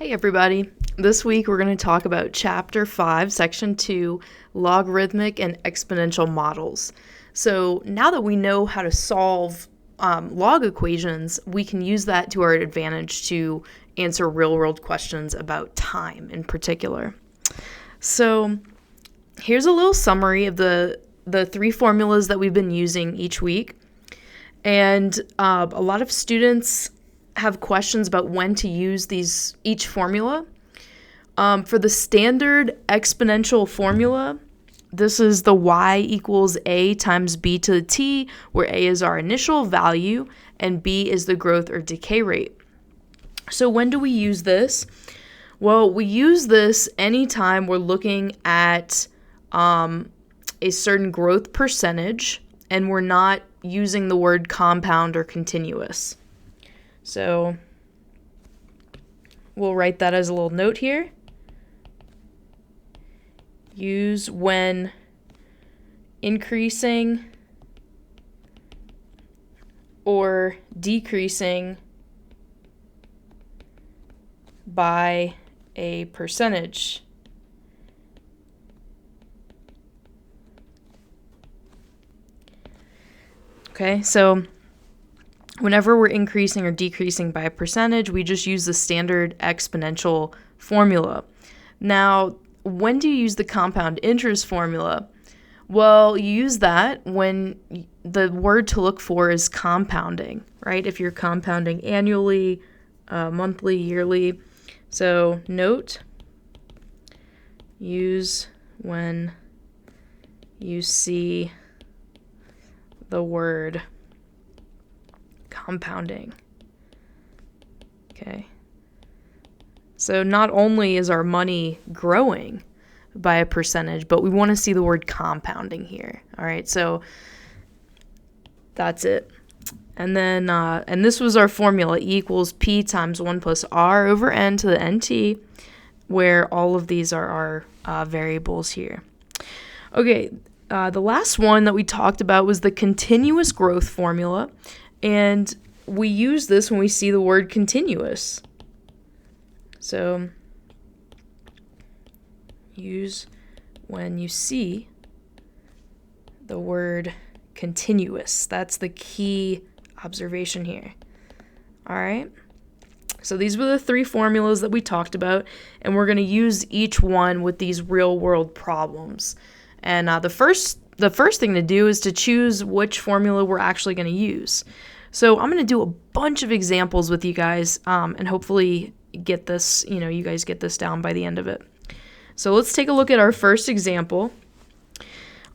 Hey everybody, this week we're going to talk about Chapter 5, Section 2, Logarithmic and Exponential Models. So now that we know how to solve log equations, we can use that to our advantage to answer real-world questions about time in particular. So here's a little summary of the three formulas that we've been using each week. And a lot of students have questions about when to use each formula. For the standard exponential formula, this is the y equals a times b to the t, where a is our initial value and b is the growth or decay rate. So when do we use this? Well, we use this anytime we're looking at a certain growth percentage and we're not using the word compound or continuous. So we'll write that as a little note here. Use when increasing or decreasing by a percentage. Okay, so whenever we're increasing or decreasing by a percentage, we just use the standard exponential formula. Now, when do you use the compound interest formula? Well, you use that when the word to look for is compounding, right? If you're compounding annually, monthly, yearly. So note, use when you see the word compounding. Okay. So not only is our money growing by a percentage, but we want to see the word compounding here. All right. So that's it. And then, and this was our formula, E equals P times 1 plus R over N to the NT, where all of these are our variables here. Okay. The last one that we talked about was the continuous growth formula. And we use this when we see the word continuous. So use when you see the word continuous. That's the key observation here. All right. So these were the three formulas that we talked about, and we're going to use each one with these real world problems. And the first thing to do is to choose which formula we're actually going to use. So I'm going to do a bunch of examples with you guys, and hopefully get this, you guys get this down by the end of it. So let's take a look at our first example.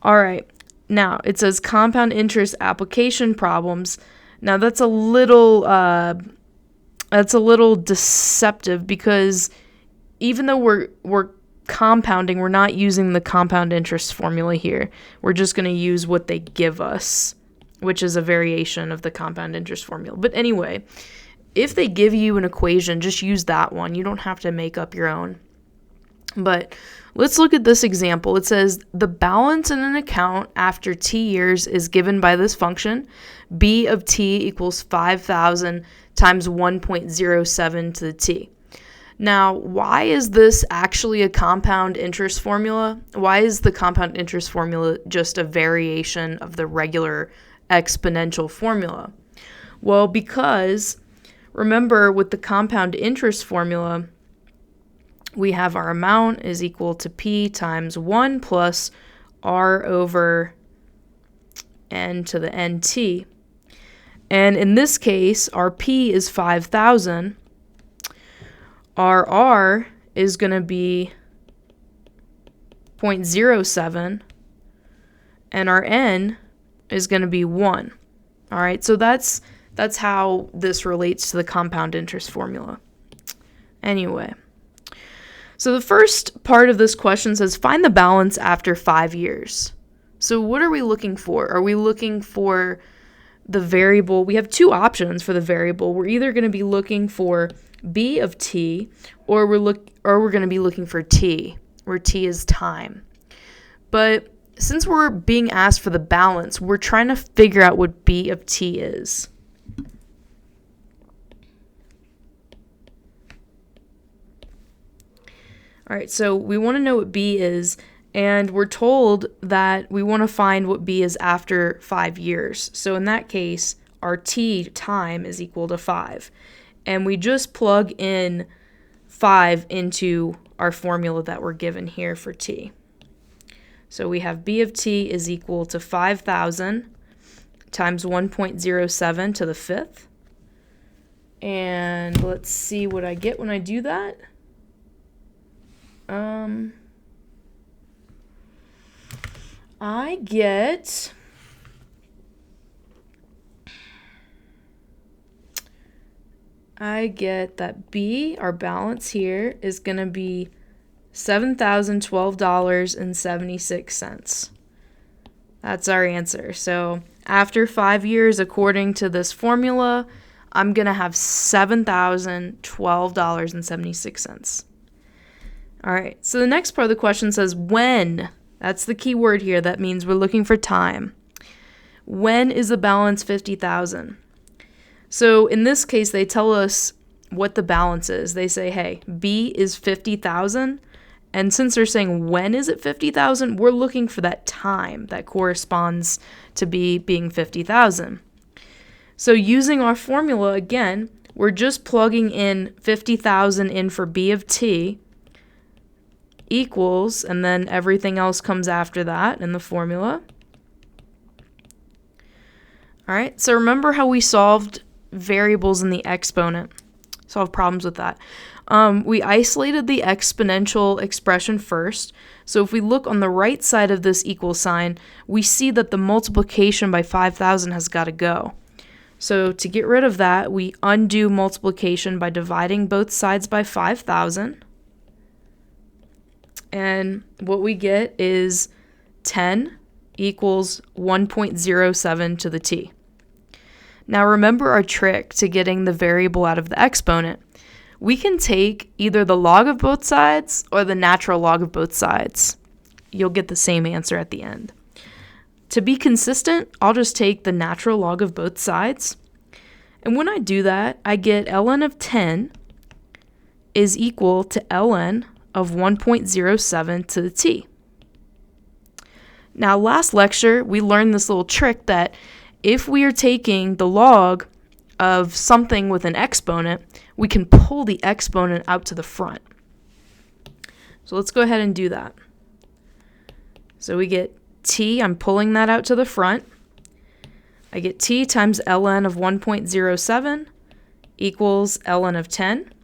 All right. Now it says compound interest application problems. Now that's a little deceptive, because even though we're compounding, we're not using the compound interest formula here. We're just going to use what they give us, which is a variation of the compound interest formula. But anyway, if they give you an equation, just use that one. You don't have to make up your own. But let's look at this example. It says the balance in an account after t years is given by this function. B of t equals 5,000 times 1.07 to the t. Now, why is this actually a compound interest formula? Why is the compound interest formula just a variation of the regular exponential formula? Well, because remember, with the compound interest formula, we have our amount is equal to P times 1 plus R over N to the NT. And in this case, our P is 5,000. Our R is going to be 0.07. And our N is going to be 1. All right, so that's how this relates to the compound interest formula. Anyway, so the first part of this question says find the balance after 5 years. So what are we looking for? Are we looking for the variable? We have two options for the variable. We're either going to be looking for B of t, or we're going to be looking for t, where t is time. But since we're being asked for the balance, we're trying to figure out what B of t is. All right, so we want to know what b is, and we're told that we want to find what b is after 5 years. So in that case, our t time is equal to 5. And we just plug in 5 into our formula that we're given here for t. So we have b of t is equal to 5,000 times 1.07 to the 5th. And let's see what I get when I do that. I get that b, our balance here, is going to be $7,012.76. That's our answer. So after 5 years, according to this formula, I'm going to have $7,012.76. All right, so the next part of the question says when. That's the key word here. That means we're looking for time. When is the balance 50,000? So in this case, they tell us what the balance is. They say, hey, b is 50,000. And since they're saying when is it 50,000, we're looking for that time that corresponds to b being 50,000. So using our formula, again, we're just plugging in 50,000 in for b of t equals, and then everything else comes after that in the formula. All right, so remember how we solved variables in the exponent, solved problems with that. We isolated the exponential expression first. So if we look on the right side of this equal sign, we see that the multiplication by 5,000 has got to go. So to get rid of that, we undo multiplication by dividing both sides by 5,000. And what we get is 10 equals 1.07 to the t. Now remember our trick to getting the variable out of the exponent. We can take either the log of both sides or the natural log of both sides. You'll get the same answer at the end. To be consistent, I'll just take the natural log of both sides. And when I do that, I get ln of 10 is equal to ln of 1.07 to the t. Now, last lecture, we learned this little trick that if we are taking the log of something with an exponent, we can pull the exponent out to the front. So let's go ahead and do that. So we get t, I'm pulling that out to the front. I get t times ln of 1.07 equals ln of 10.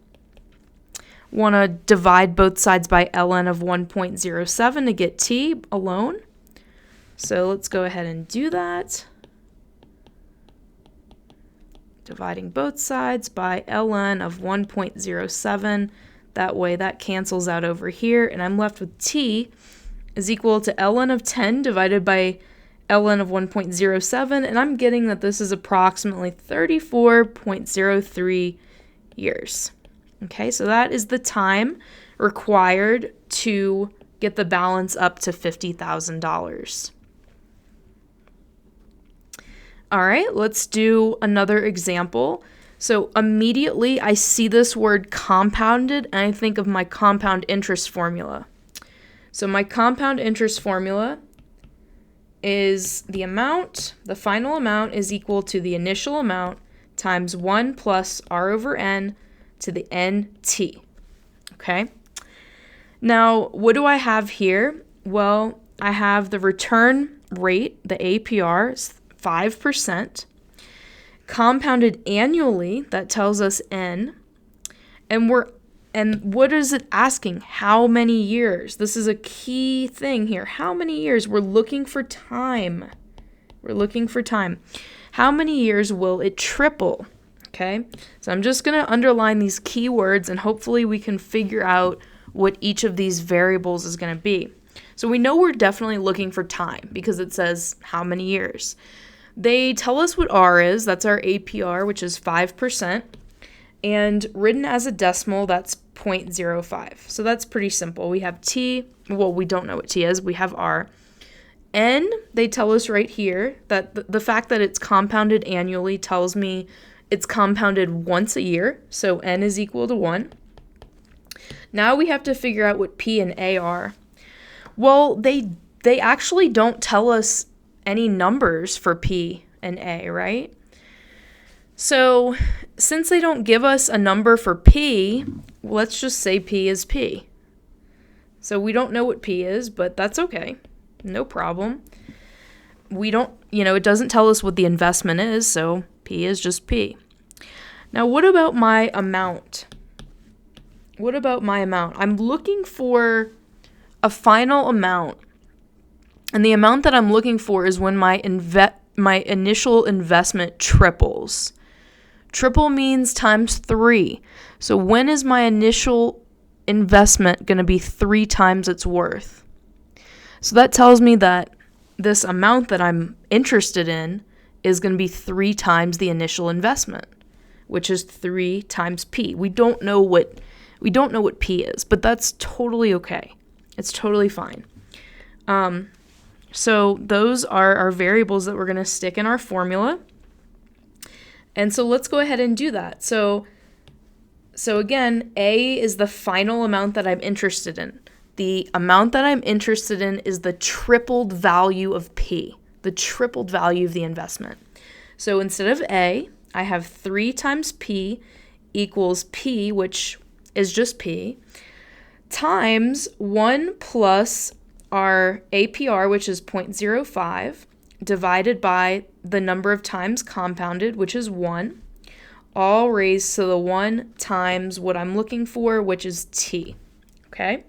Want to divide both sides by ln of 1.07 to get t alone. So let's go ahead and do that. Dividing both sides by ln of 1.07. That way that cancels out over here, and I'm left with t is equal to ln of 10 divided by ln of 1.07, and I'm getting that this is approximately 34.03 years. Okay, so that is the time required to get the balance up to $50,000. All right, let's do another example. So immediately I see this word compounded, and I think of my compound interest formula. So my compound interest formula is the final amount is equal to the initial amount times 1 plus r over n to the nt. Okay? Now, what do I have here? Well, I have the return rate, the APR, is 5%. Compounded annually, that tells us n. And what is it asking? How many years? This is a key thing here. How many years? We're looking for time. How many years will it triple? Okay, so I'm just going to underline these keywords, and hopefully we can figure out what each of these variables is going to be. So we know we're definitely looking for time because it says how many years. They tell us what r is. That's our APR, which is 5%. And written as a decimal, that's 0.05. So that's pretty simple. We have t. Well, we don't know what t is. We have r. N, they tell us right here that the fact that it's compounded annually tells me it's compounded once a year. So n is equal to 1. Now we have to figure out what P and A are. Well, they actually don't tell us any numbers for P and A, right? So since they don't give us a number for P, let's just say P is P. So we don't know what P is, but that's okay. No problem. We don't, it doesn't tell us what the investment is, so P is just P. Now, what about my amount? I'm looking for a final amount. And the amount that I'm looking for is when my initial investment triples. Triple means times 3. So when is my initial investment going to be 3 times its worth? So that tells me that this amount that I'm interested in is going to be 3 times the initial investment, which is 3 times P. We don't know what P is, but that's totally okay. It's totally fine. So those are our variables that we're going to stick in our formula. And so let's go ahead and do that. So again, A is the final amount that I'm interested in. The amount that I'm interested in is the tripled value of P, the tripled value of the investment. So instead of A, I have 3 times P equals P, which is just P, times 1 plus our APR, which is 0.05, divided by the number of times compounded, which is 1, all raised to the 1 times what I'm looking for, which is T. Okay?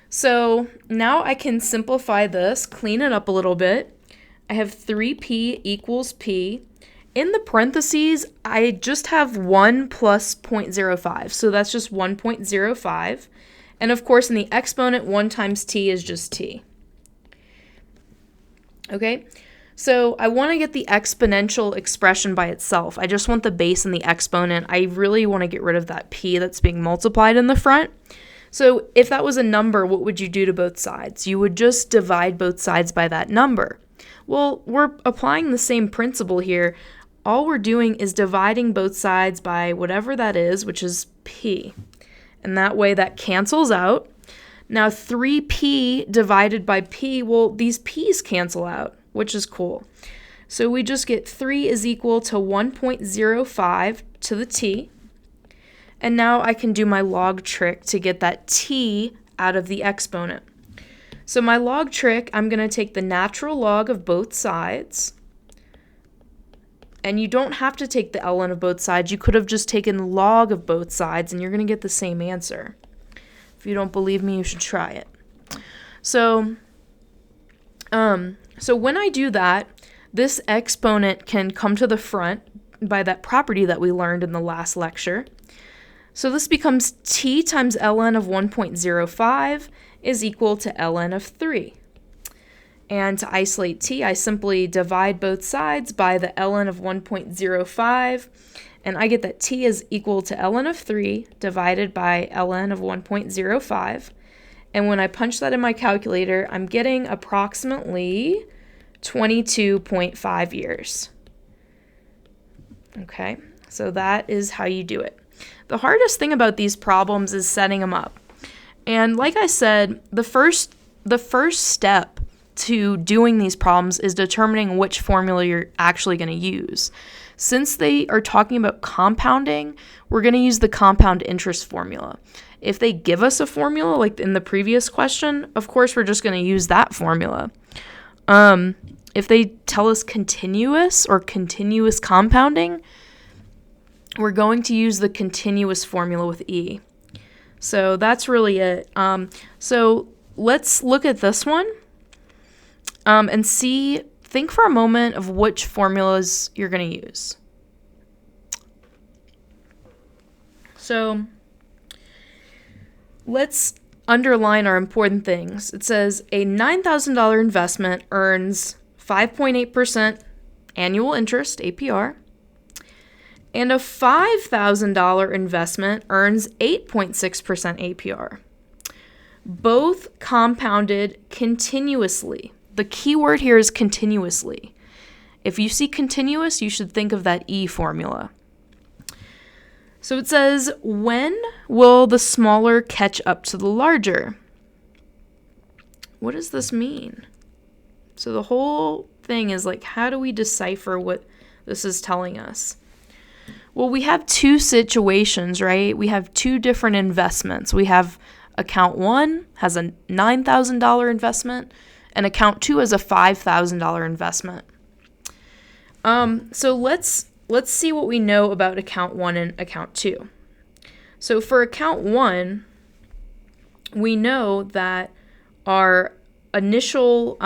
So now I can simplify this, clean it up a little bit. I have 3P equals P. In the parentheses, I just have 1 plus 0.05, so that's just 1.05. And of course, in the exponent, 1 times T is just T. Okay, so I want to get the exponential expression by itself. I just want the base and the exponent. I really want to get rid of that P that's being multiplied in the front. So if that was a number, what would you do to both sides? You would just divide both sides by that number. Well, we're applying the same principle here. All we're doing is dividing both sides by whatever that is, which is P. And that way that cancels out. Now 3P divided by P, well, these P's cancel out, which is cool. So we just get 3 is equal to 1.05 to the T. And now I can do my log trick to get that T out of the exponent. So my log trick, I'm going to take the natural log of both sides. And you don't have to take the ln of both sides. You could have just taken log of both sides and you're going to get the same answer. If you don't believe me, you should try it. So when I do that, this exponent can come to the front by that property that we learned in the last lecture. So this becomes T times ln of 1.05 is equal to ln of 3. And to isolate T, I simply divide both sides by the ln of 1.05, and I get that T is equal to ln of 3 divided by ln of 1.05. And when I punch that in my calculator, I'm getting approximately 22.5 years. Okay, so that is how you do it. The hardest thing about these problems is setting them up. And like I said, the first step to doing these problems is determining which formula you're actually going to use. Since they are talking about compounding, we're going to use the compound interest formula. If they give us a formula, like in the previous question, of course we're just going to use that formula. If they tell us continuous or continuous compounding, we're going to use the continuous formula with E. So that's really it. So let's look at this one and think for a moment of which formulas you're going to use. So let's underline our important things. It says a $9,000 investment earns 5.8% annual interest, APR, and a $5,000 investment earns 8.6% APR. Both compounded continuously. The key word here is continuously. If you see continuous, you should think of that E formula. So it says, when will the smaller catch up to the larger? What does this mean? So the whole thing is like, how do we decipher what this is telling us? Well, we have two situations, right? We have two different investments. We have account 1 has a $9,000 investment, and account 2 has a $5,000 investment. So let's see what we know about account 1 and account 2. So for account 1, we know that our initial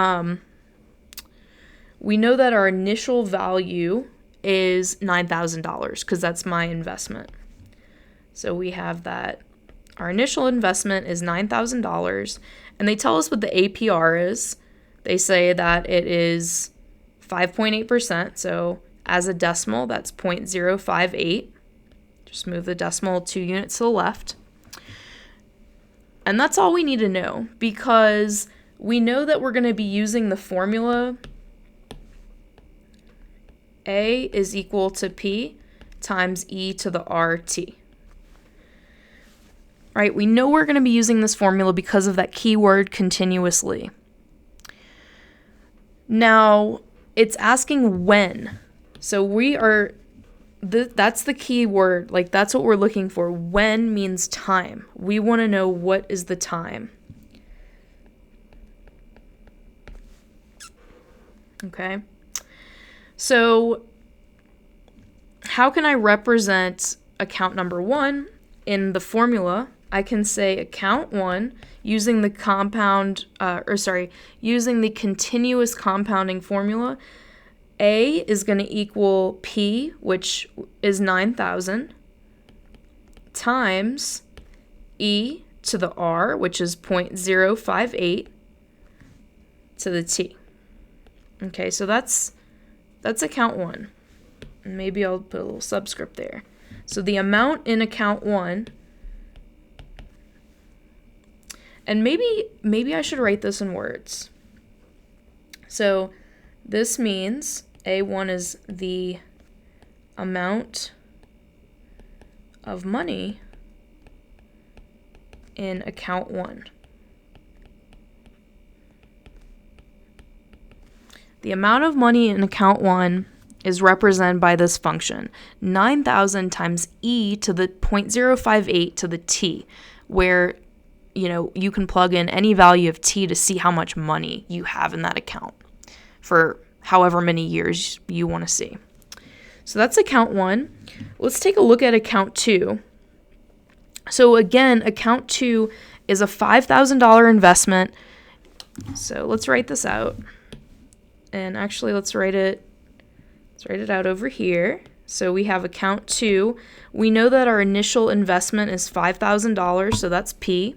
value is $9,000 because that's my investment. So we have that our initial investment is $9,000, and they tell us what the APR is. They say that it is 5.8%, so as a decimal, that's 0.058. Just move the decimal 2 units to the left. And that's all we need to know, because we know that we're going to be using the formula A is equal to P times e to the RT. Right? We know we're going to be using this formula because of that keyword continuously. Now, it's asking when. So that's the key word. Like, that's what we're looking for. When means time. We want to know what is the time. Okay. So how can I represent account number 1 in the formula? I can say account 1 using the using the continuous compounding formula. A is going to equal P, which is 9,000, times e to the R, which is 0.058, to the T. Okay, so that's account 1. Maybe I'll put a little subscript there. So the amount in account 1, and maybe I should write this in words. So this means A1 is the amount of money in account 1. The amount of money in account 1 is represented by this function, 9,000 times e to the 0.058 to the t, where you can plug in any value of t to see how much money you have in that account for however many years you want to see. So that's account 1. Let's take a look at account 2. So again, account 2 is a $5,000 investment. So let's write this out. And actually, let's write it out over here. So we have account 2. We know that our initial investment is $5,000, so that's P.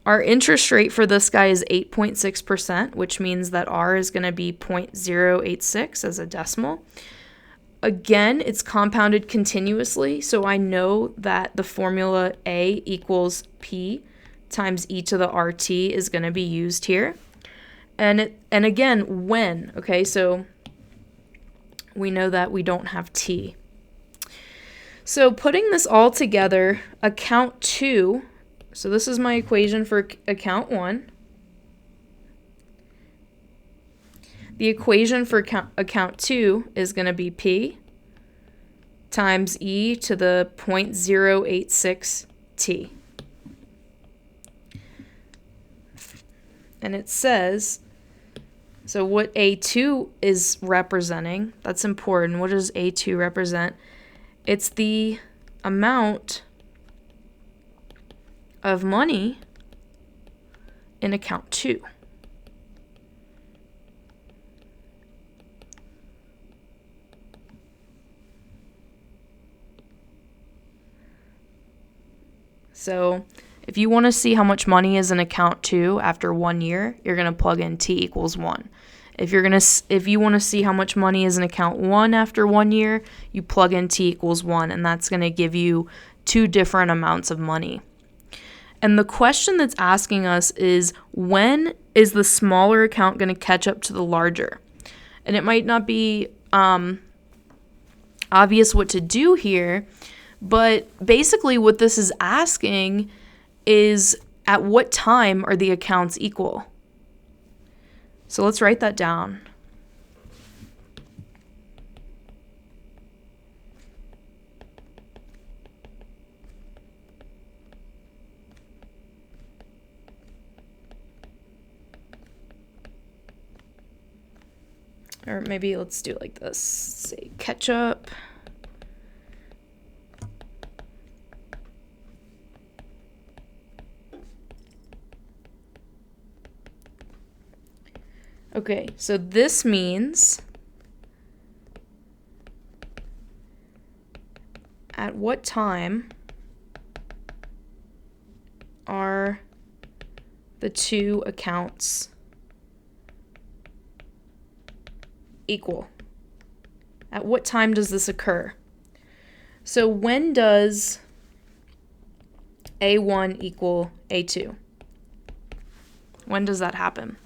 Our interest rate for this guy is 8.6%, which means that R is going to be 0.086 as a decimal. Again, it's compounded continuously, so I know that the formula A equals P times e to the RT is going to be used here. And again, when, okay, so we know that we don't have T. So putting this all together, account 2, so this is my equation for account 1. The equation for account 2 is going to be P times e to the 0.086 T. And it says, so what A2 is representing, that's important. What does A2 represent? It's the amount of money in account 2. So if you want to see how much money is in account 2 after 1 year, you're going to plug in T equals 1. If you want to see how much money is in account 1 after 1 year, you plug in T equals 1, and that's going to give you 2 different amounts of money. And the question that's asking us is, when is the smaller account going to catch up to the larger? And it might not be obvious what to do here, But basically what this is asking is, at what time are the accounts equal? So let's write that down. Or maybe let's do it like this. Say ketchup. Okay, so this means at what time are the two accounts equal? At what time does this occur? So when does A1 equal A2? When does that happen?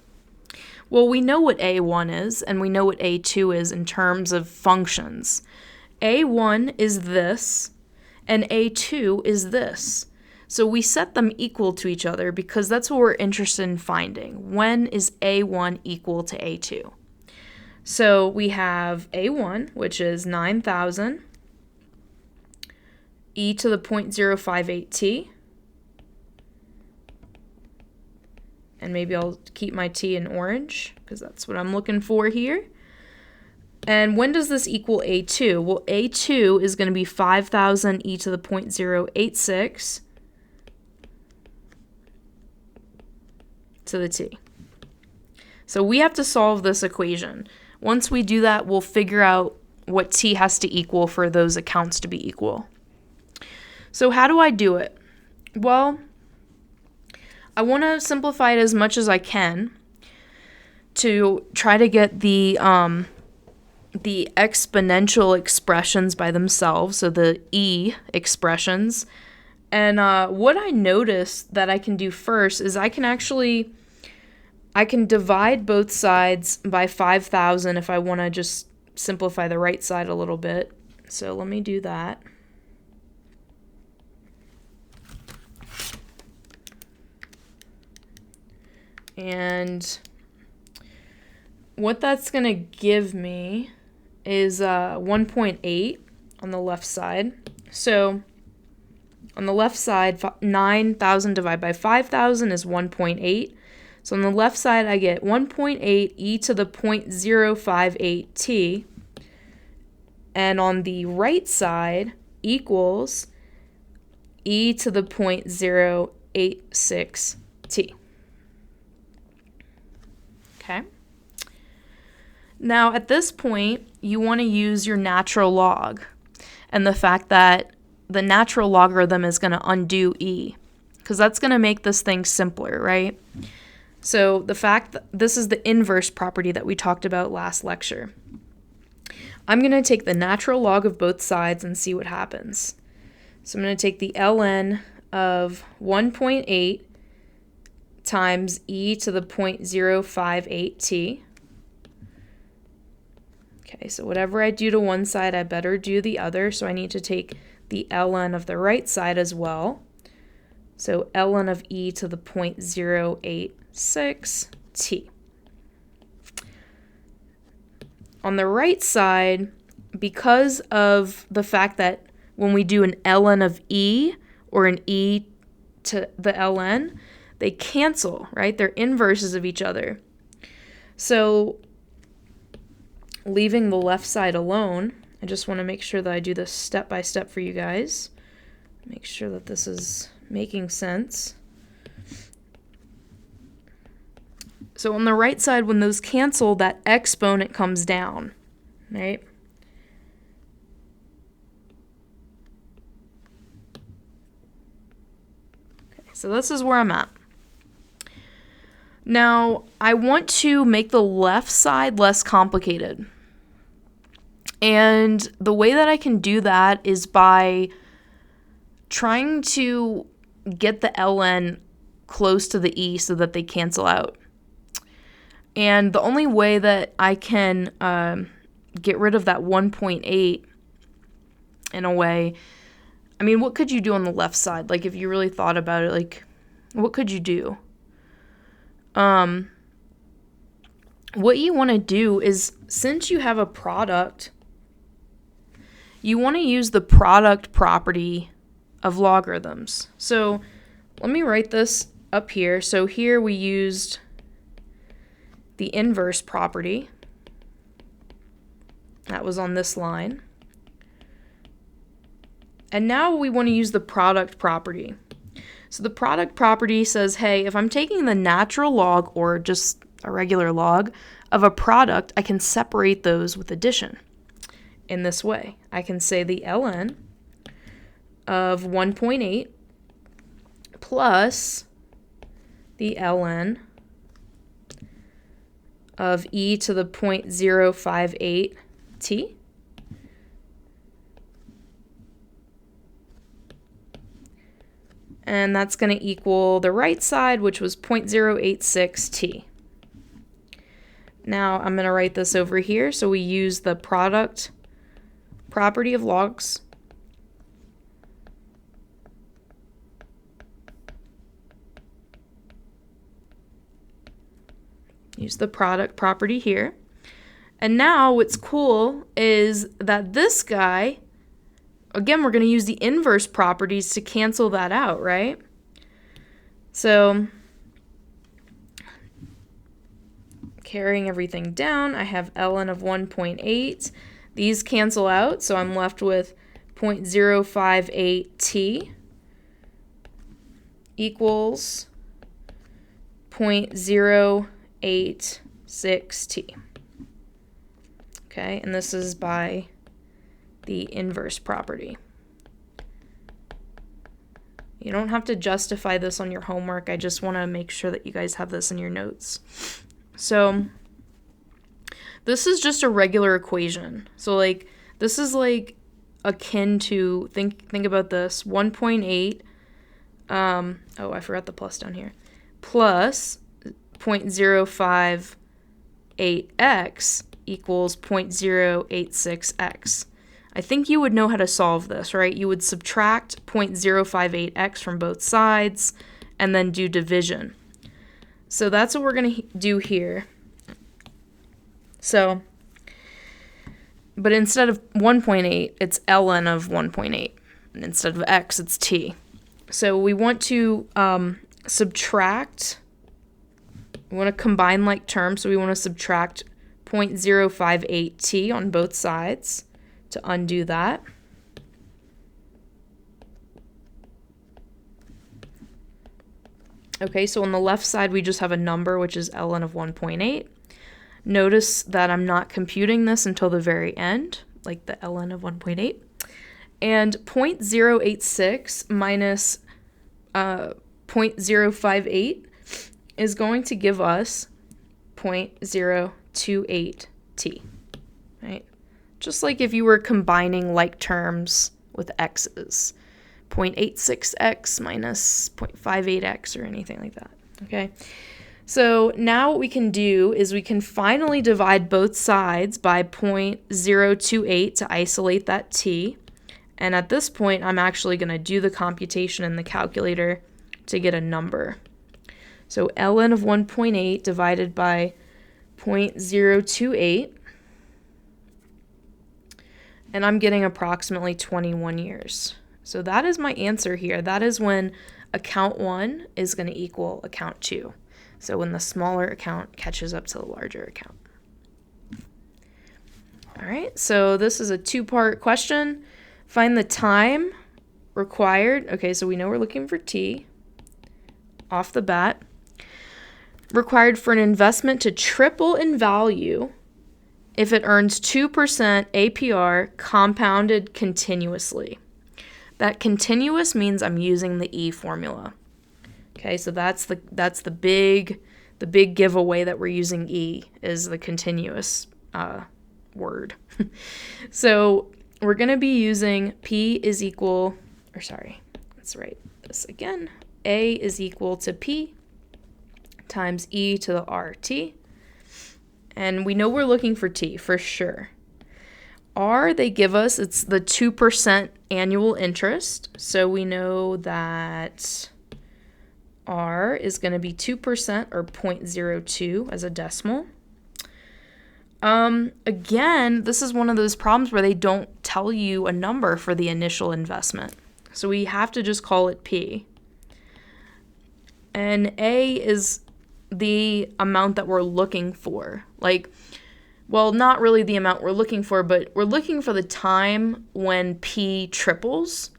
Well, we know what A1 is, and we know what A2 is in terms of functions. A1 is this, and A2 is this. So we set them equal to each other because that's what we're interested in finding. When is A1 equal to A2? So we have A1, which is 9,000 e to the 0.058t. And maybe I'll keep my t in orange because that's what I'm looking for here. And when does this equal A2? Well, A2 is going to be 5,000 e to the 0.086 to the t. So we have to solve this equation. Once we do that, we'll figure out what t has to equal for those accounts to be equal. So how do I do it? Well, I want to simplify it as much as I can to try to get the exponential expressions by themselves, so the e expressions. And what I noticed that I can do first is I can divide both sides by 5,000 if I want to just simplify the right side a little bit. So let me do that. And what that's going to give me is 1.8 on the left side. So on the left side, 9,000 divided by 5,000 is 1.8. So on the left side, I get 1.8 e to the 0.058t. And on the right side equals e to the 0.086t. Okay. Now, at this point, you want to use your natural log and the fact that the natural logarithm is going to undo e, because that's going to make this thing simpler, right? So the fact that this is the inverse property that we talked about last lecture. I'm going to take the natural log of both sides and see what happens. So I'm going to take the ln of 1.8 times e to the 0.058t. Okay, so whatever I do to one side, I better do the other. So I need to take the ln of the right side as well. So ln of e to the 0.086t. On the right side, because of the fact that when we do an ln of e or an e to the ln, they cancel, right? They're inverses of each other. So leaving the left side alone, I just want to make sure that I do this step by step for you guys. Make sure that this is making sense. So on the right side, when those cancel, that exponent comes down, right? Okay, so this is where I'm at. Now, I want to make the left side less complicated. And the way that I can do that is by trying to get the ln close to the e so that they cancel out. And the only way that I can get rid of that 1.8 in a way I mean, what could you do on the left side? Like, if you really thought about it, like, what could you do? What you want to do is, since you have a product, you want to use the product property of logarithms. So let me write this up here. So here we used the inverse property. That was on this line. And now we want to use the product property. So the product property says, hey, if I'm taking the natural log or just a regular log of a product, I can separate those with addition in this way. I can say the ln of 1.8 plus the ln of e to the 0.058 t and that's going to equal the right side, which was 0.086 t. Now I'm going to write this over here. So we use the product property of logs. Use the product property here. And now what's cool is that this guy, again, we're going to use the inverse properties to cancel that out, right? So carrying everything down, I have ln of 1.8. These cancel out, so I'm left with 0.058 t equals 0.086 t. Okay, and this is by the inverse property. You don't have to justify this on your homework. I just want to make sure that you guys have this in your notes. So this is just a regular equation. So like this is like akin to think about this 1.8 oh, I forgot the plus down here, plus 0.058x equals 0.086x. I think you would know how to solve this, right? You would subtract 0.058x from both sides and then do division. So that's what we're going to do here. So, but instead of 1.8, it's ln of 1.8. And instead of x, it's t. So we want to subtract, we want to combine like terms, so we want to subtract 0.058t on both sides to undo that. Okay, so on the left side, we just have a number, which is ln of 1.8. Notice that I'm not computing this until the very end, like the ln of 1.8. And 0.086 minus 0.058 is going to give us 0.028t, right? Just like if you were combining like terms with x's, 0.86x minus 0.58x or anything like that, okay? So now what we can do is we can finally divide both sides by 0.028 to isolate that t. And at this point, I'm actually going to do the computation in the calculator to get a number. So ln of 1.8 divided by 0.028. And I'm getting approximately 21 years. So that is my answer here. That is when account 1 is going to equal account 2. So when the smaller account catches up to the larger account. All right, so this is a two-part question. Find the time required. Okay, so we know we're looking for t off the bat. Required for an investment to triple in value if it earns 2% APR compounded continuously. That continuous means I'm using the E formula. Okay, so that's the big giveaway that we're using E is the continuous word. So we're going to be using P is equal, or sorry, let's write this again. A is equal to P times E to the RT. And we know we're looking for T for sure. R, they give us, it's the 2% annual interest. So we know that R is going to be 2% or 0.02 as a decimal. Again, this is one of those problems where they don't tell you a number for the initial investment. So we have to just call it P. And A is the amount that we're looking for. Like, well, not really the amount we're looking for, but we're looking for the time when P triples.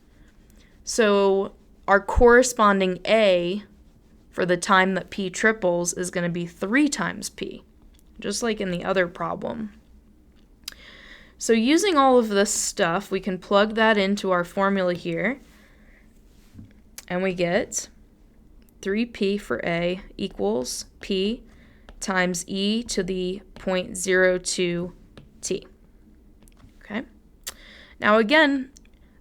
So our corresponding A for the time that P triples is going to be 3 times P, just like in the other problem. So using all of this stuff, we can plug that into our formula here, and we get 3P for A equals P times e to the 0.02t. Okay. Now again,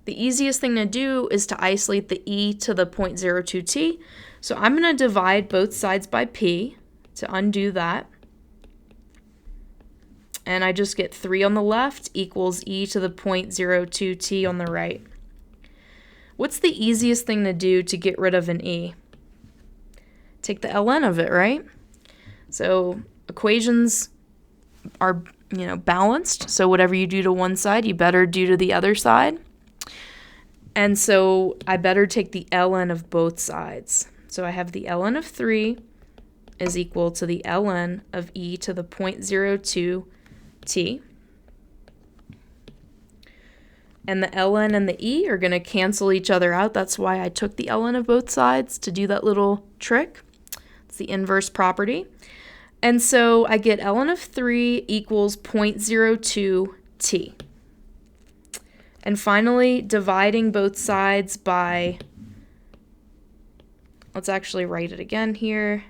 the easiest thing to do is to isolate the e to the 0.02t. So I'm going to divide both sides by p to undo that. And I just get 3 on the left equals e to the 0.02t on the right. What's the easiest thing to do to get rid of an e? Take the ln of it, right? So equations are, balanced. So whatever you do to one side, you better do to the other side. And so I better take the ln of both sides. So I have the ln of 3 is equal to the ln of e to the 0.02t. And the ln and the e are going to cancel each other out. That's why I took the ln of both sides to do that little trick. It's the inverse property. And so I get ln of 3 equals 0.02t. And finally, dividing both sides by, let's actually write it again here,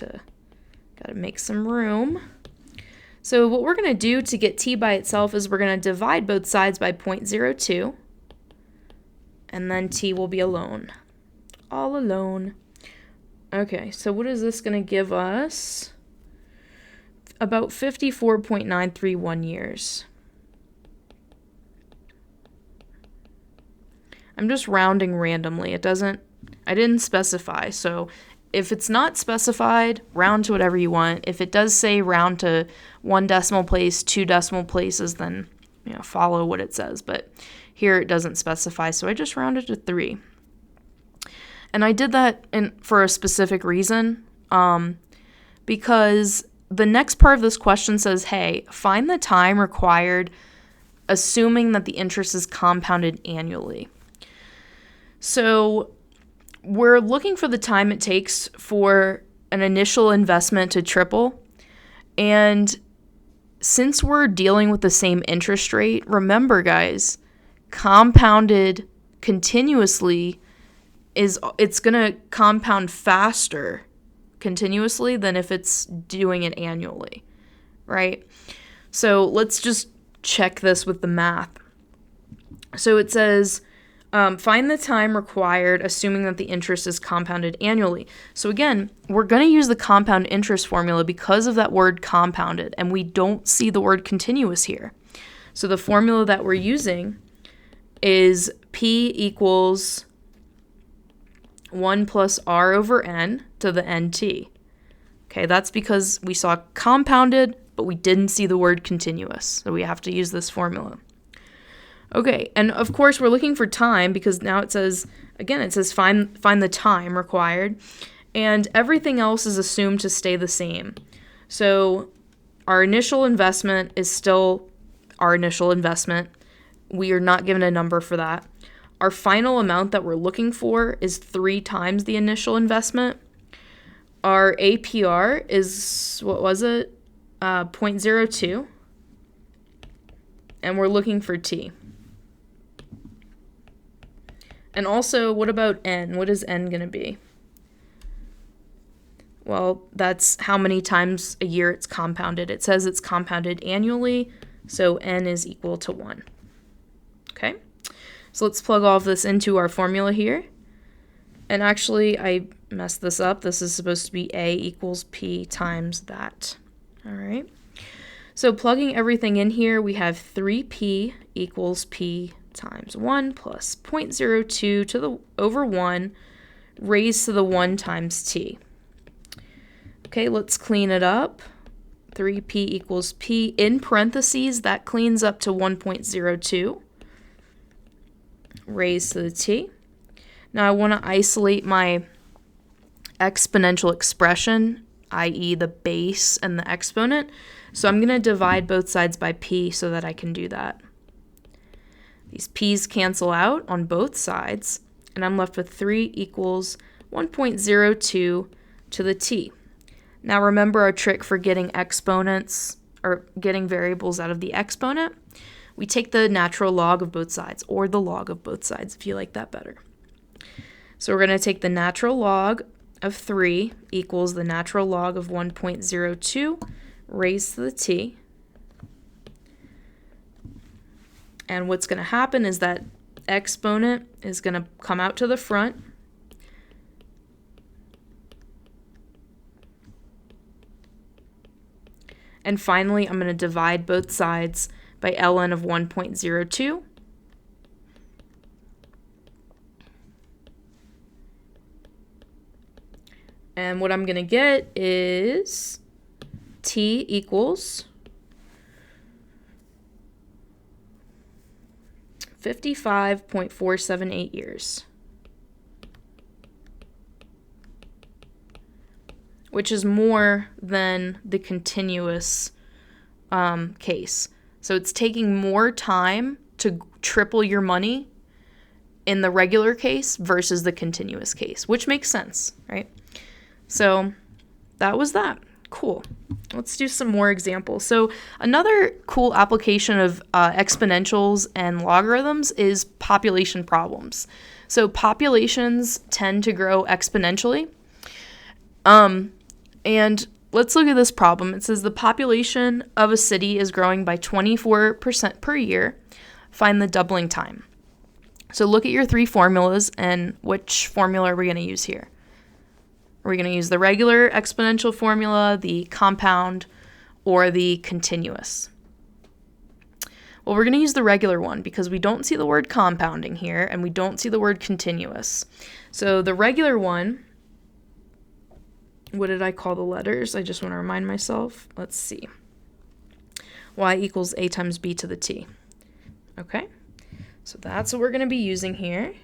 gotta make some room. So what we're going to do to get t by itself is we're going to divide both sides by 0.02, and then t will be alone. All alone. Okay, so what is this going to give us? About 54.931 years. I'm just rounding randomly. I didn't specify, so if it's not specified, round to whatever you want. If it does say round to 1 decimal place, 2 decimal places, then follow what it says. But here it doesn't specify, so I just rounded to 3. And I did that for a specific reason, because the next part of this question says, hey, find the time required assuming that the interest is compounded annually. So we're looking for the time it takes for an initial investment to triple. And since we're dealing with the same interest rate, remember, guys, compounded continuously it's going to compound faster continuously than if it's doing it annually, right? So let's just check this with the math. So it says, find the time required assuming that the interest is compounded annually. So again, we're going to use the compound interest formula because of that word compounded, and we don't see the word continuous here. So the formula that we're using is P equals 1 plus r over n to the nt. Okay, that's because we saw compounded, but we didn't see the word continuous. So we have to use this formula. Okay, and of course we're looking for time because now it says find the time required, and everything else is assumed to stay the same. So our initial investment is still our initial investment. We are not given a number for that. Our final amount that we're looking for is 3 times the initial investment. Our APR is, 0.02. And we're looking for T. And also, what about N? What is N going to be? Well, that's how many times a year it's compounded. It says it's compounded annually, so N is equal to 1. Okay? So let's plug all of this into our formula here. And actually, I messed this up. This is supposed to be A equals P times that. All right. So plugging everything in here, we have 3P equals P times 1 plus 0.02 to the over 1 raised to the 1 times t. Okay, let's clean it up. 3p equals p. In parentheses, that cleans up to 1.02 raised to the t. Now I want to isolate my exponential expression, i.e. the base and the exponent. So I'm going to divide both sides by p so that I can do that. These p's cancel out on both sides, and I'm left with 3 equals 1.02 to the t. Now remember our trick for getting exponents, or getting variables out of the exponent? We take the natural log of both sides, or the log of both sides if you like that better. So we're going to take the natural log of 3 equals the natural log of 1.02 raised to the t. And what's going to happen is that exponent is going to come out to the front. And finally, I'm going to divide both sides by ln of 1.02. And what I'm going to get is t equals 55.478 years, which is more than the continuous case. So it's taking more time to triple your money in the regular case versus the continuous case, which makes sense, right? So that was that. Cool. Let's do some more examples. So another cool application of exponentials and logarithms is population problems. So populations tend to grow exponentially. And let's look at this problem. It says the population of a city is growing by 24% per year. Find the doubling time. So look at your three formulas, and which formula are we going to use here? Are we going to use the regular exponential formula, the compound, or the continuous? Well, we're going to use the regular one because we don't see the word compounding here, and we don't see the word continuous. So the regular one, what did I call the letters? I just want to remind myself. Let's see. Y equals a times b to the t. Okay, so that's what we're going to be using here.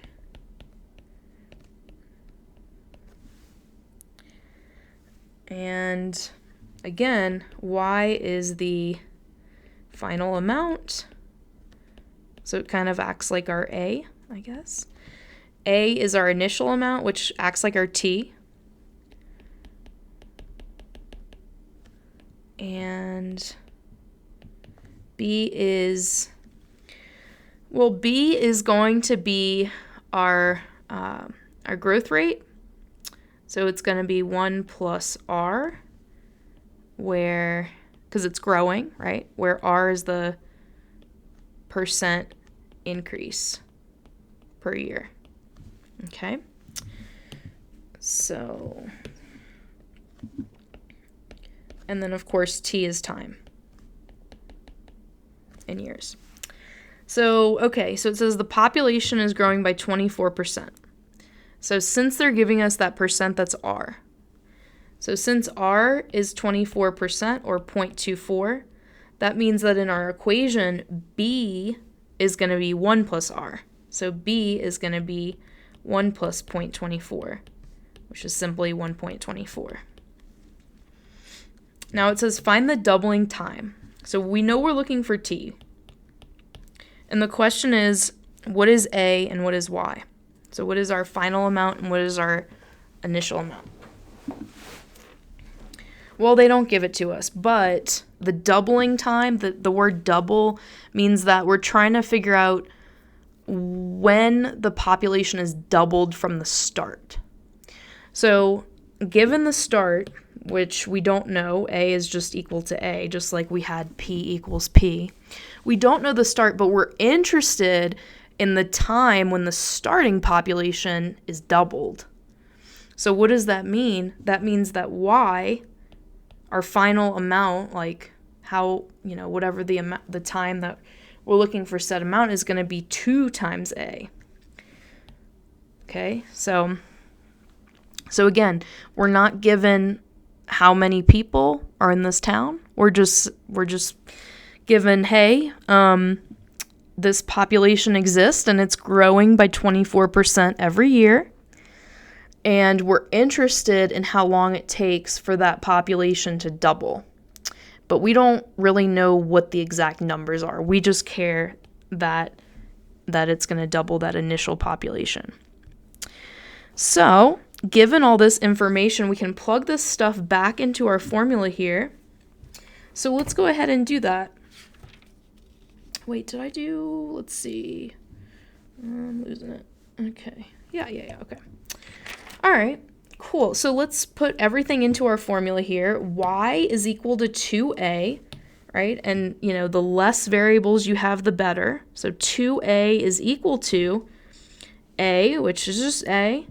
And again, y is the final amount. So it kind of acts like our a, I guess. A is our initial amount, which acts like our t. And b is, well, b is going to be our growth rate. So it's going to be 1 plus r, where, because it's growing, right? Where r is the percent increase per year. Okay? So, and then of course t is time in years. So, okay, so it says the population is growing by 24%. So since they're giving us that percent, that's r. So since r is 24% or 0.24, that means that in our equation, b is going to be 1 plus r. So b is going to be 1 plus 0.24, which is simply 1.24. Now it says find the doubling time. So we know we're looking for t. And the question is, what is a and what is y? So what is our final amount and what is our initial amount? Well, they don't give it to us, but the doubling time, the word double means that we're trying to figure out when the population is doubled from the start. So given the start, which we don't know, a is just equal to a, just like we had p equals p. We don't know the start, but we're interested in the time when the starting population is doubled. So what does that mean? That means that y, our final amount, like how, whatever the time that we're looking for set amount is going to be 2 times a. Okay, so again, we're not given how many people are in this town. We're just given, hey, this population exists and it's growing by 24% every year. And we're interested in how long it takes for that population to double. But we don't really know what the exact numbers are. We just care that it's going to double that initial population. So, given all this information, we can plug this stuff back into our formula here. So let's go ahead and do that. Wait, let's see. I'm losing it. Okay. Yeah, okay. All right, cool. So let's put everything into our formula here. Y is equal to 2a, right? And, the less variables you have, the better. So 2a is equal to a, which is just a,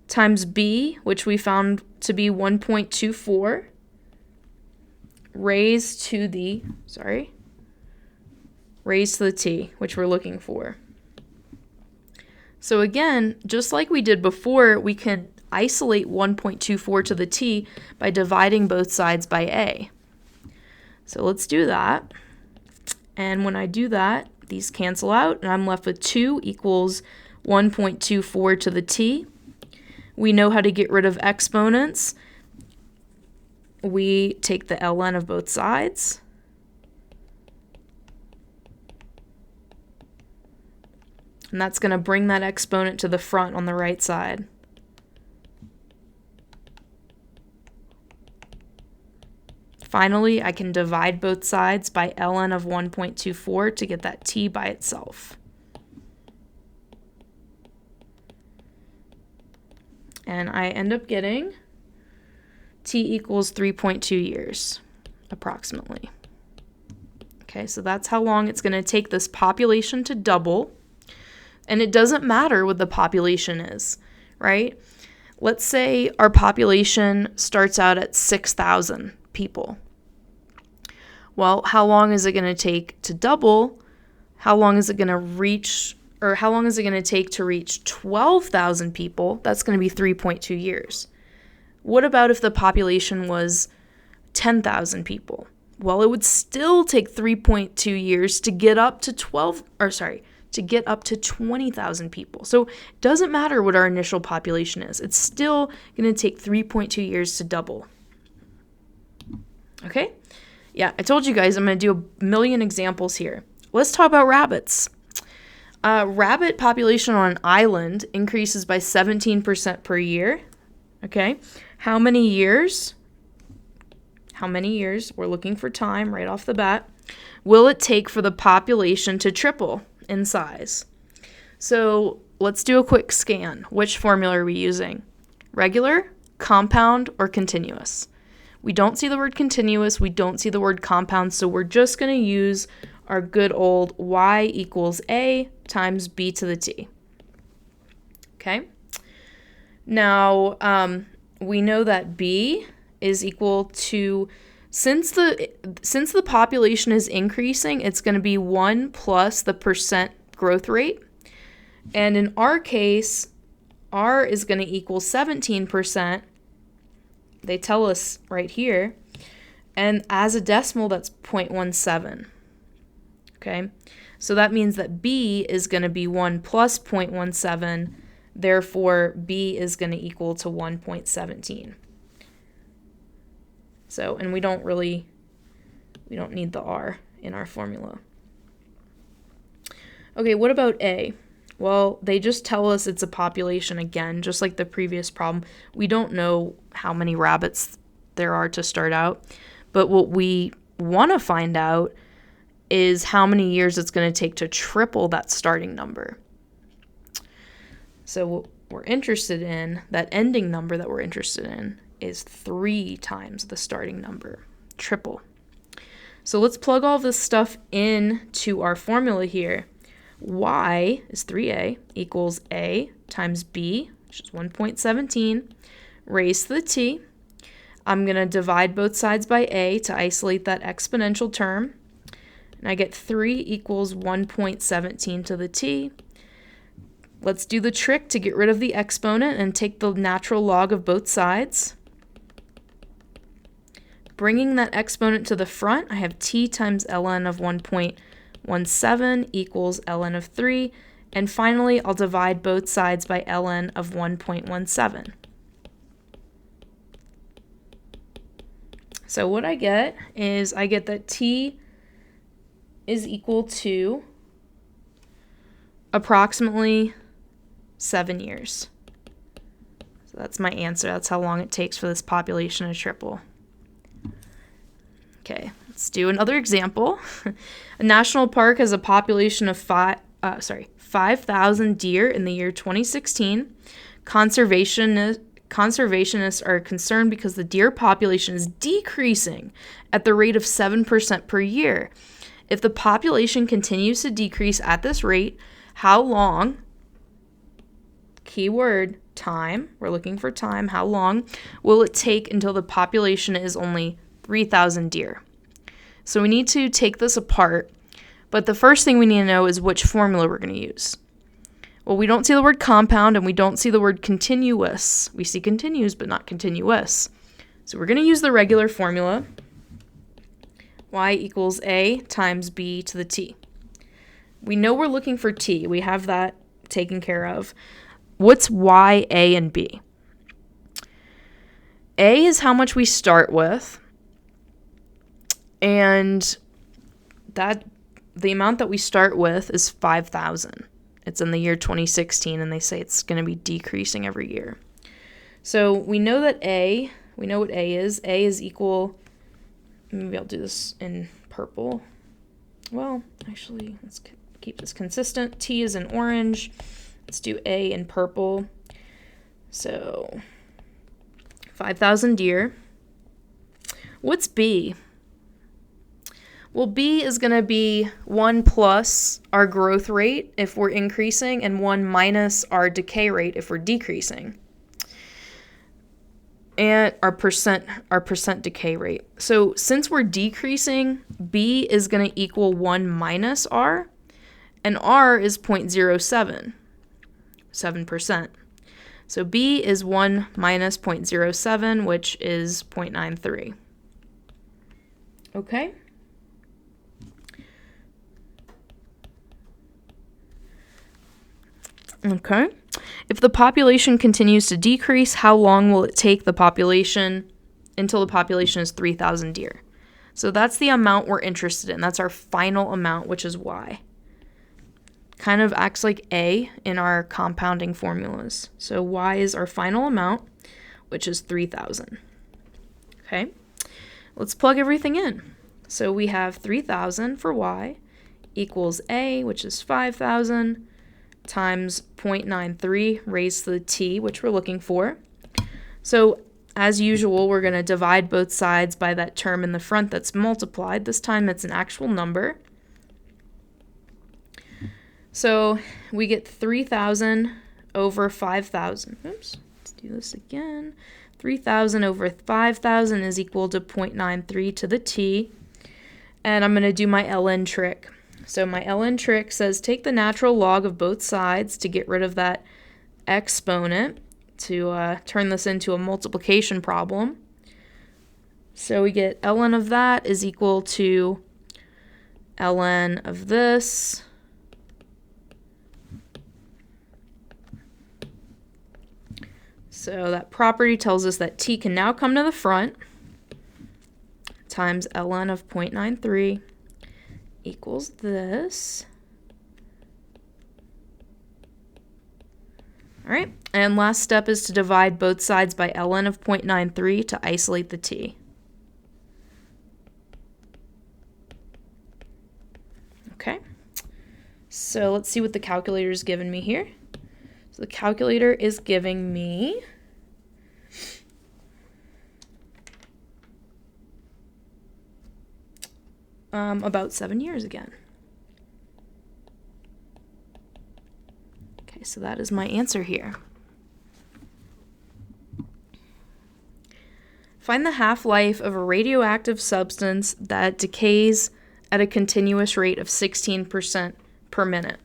times b, which we found to be 1.24, raised to the t, which we're looking for. So again, just like we did before, we can isolate 1.24 to the t by dividing both sides by a. So let's do that. And when I do that, these cancel out, and I'm left with 2 equals 1.24 to the t. We know how to get rid of exponents. We take the ln of both sides. And that's going to bring that exponent to the front on the right side. Finally, I can divide both sides by ln of 1.24 to get that t by itself. And I end up getting t equals 3.2 years, approximately. Okay, so that's how long it's going to take this population to double. And it doesn't matter what the population is, right? Let's say our population starts out at 6,000 people. Well, how long is it going to take to double? How long is it going to reach, or how long is it going to take to reach 12,000 people? That's going to be 3.2 years. What about if the population was 10,000 people? Well, it would still take 3.2 years to get up to 20,000 people. So it doesn't matter what our initial population is. It's still going to take 3.2 years to double. Okay? Yeah, I told you guys I'm going to do a million examples here. Let's talk about rabbits. Rabbit population on an island increases by 17% per year. Okay? How many years? We're looking for time right off the bat. Will it take for the population to triple in size? So let's do a quick scan. Which formula are we using? Regular, compound, or continuous? We don't see the word continuous. We don't see the word compound. So we're just going to use our good old y equals a times b to the t. Okay? Now, we know that b is equal to, since the population is increasing, it's going to be 1 plus the percent growth rate. And in our case, r is going to equal 17%. They tell us right here. And as a decimal, that's 0.17. Okay? So that means that b is going to be 1 plus 0.17. Therefore, b is going to equal to 1.17. So, and we don't need the r in our formula. Okay, what about a? Well, they just tell us it's a population again, just like the previous problem. We don't know how many rabbits there are to start out, but what we want to find out is how many years it's going to take to triple that starting number. So what we're interested in, that ending number that we're interested in, is 3 times the starting number, triple. So let's plug all this stuff into our formula here. Y is 3a equals a times b, which is 1.17, raised to the t. I'm going to divide both sides by a to isolate that exponential term. and I get 3 equals 1.17 to the t. Let's do the trick to get rid of the exponent and take the natural log of both sides. Bringing that exponent to the front, I have t times ln of 1.17 equals ln of 3. And finally, I'll divide both sides by ln of 1.17. So what I get is I get that t is equal to approximately 7 years. So that's my answer. That's how long it takes for this population to triple. Okay, let's do another example. A national park has a population of 5,000 deer in the year 2016. Conservationists are concerned because the deer population is decreasing at the rate of 7% per year. If the population continues to decrease at this rate, how long, keyword time, we're looking for time, how long will it take until the population is only 3,000 deer? So we need to take this apart, but the first thing we need to know is which formula we're going to use. Well, we don't see the word compound and we don't see the word continuous. We see continues, but not continuous. So we're going to use the regular formula, y equals a times b to the t. We know we're looking for t. We have that taken care of. What's y, a, and b? A is how much we start with, and that the amount that we start with is 5,000. It's in the year 2016, and they say it's going to be decreasing every year. So we know that we know what A is. A is equal, maybe I'll do this in purple. Well, actually, let's keep this consistent. T is in orange. Let's do A in purple. So 5,000 deer. What's B? Well, B is going to be 1 plus our growth rate if we're increasing and 1 minus our decay rate if we're decreasing. And our percent decay rate. So since we're decreasing, B is going to equal 1 minus R, and R is 0.07, 7%. So B is 1 minus 0.07, which is 0.93. Okay? Okay. If the population continues to decrease, how long will it take the population until the population is 3,000 deer? So that's the amount we're interested in. That's our final amount, which is y. Kind of acts like a in our compounding formulas. So y is our final amount, which is 3,000. Okay. Let's plug everything in. So we have 3,000 for y equals a, which is 5,000, times 0.93 raised to the t, which we're looking for. So as usual, we're going to divide both sides by that term in the front that's multiplied. This time it's an actual number. So we get 3,000 over 5,000. Oops, let's do this again. 3,000 over 5,000 is equal to 0.93 to the t. And I'm going to do my ln trick. So my ln trick says take the natural log of both sides to get rid of that exponent to turn this into a multiplication problem. So we get ln of that is equal to ln of this So that property tells us that t can now come to the front times ln of 0.93 equals this. All right, and last step is to divide both sides by ln of 0.93 to isolate the t. Okay, so let's see what the calculator is giving me here. So the calculator is giving me about 7 years again. Okay, so that is my answer here. Find the half-life of a radioactive substance that decays at a continuous rate of 16% per minute?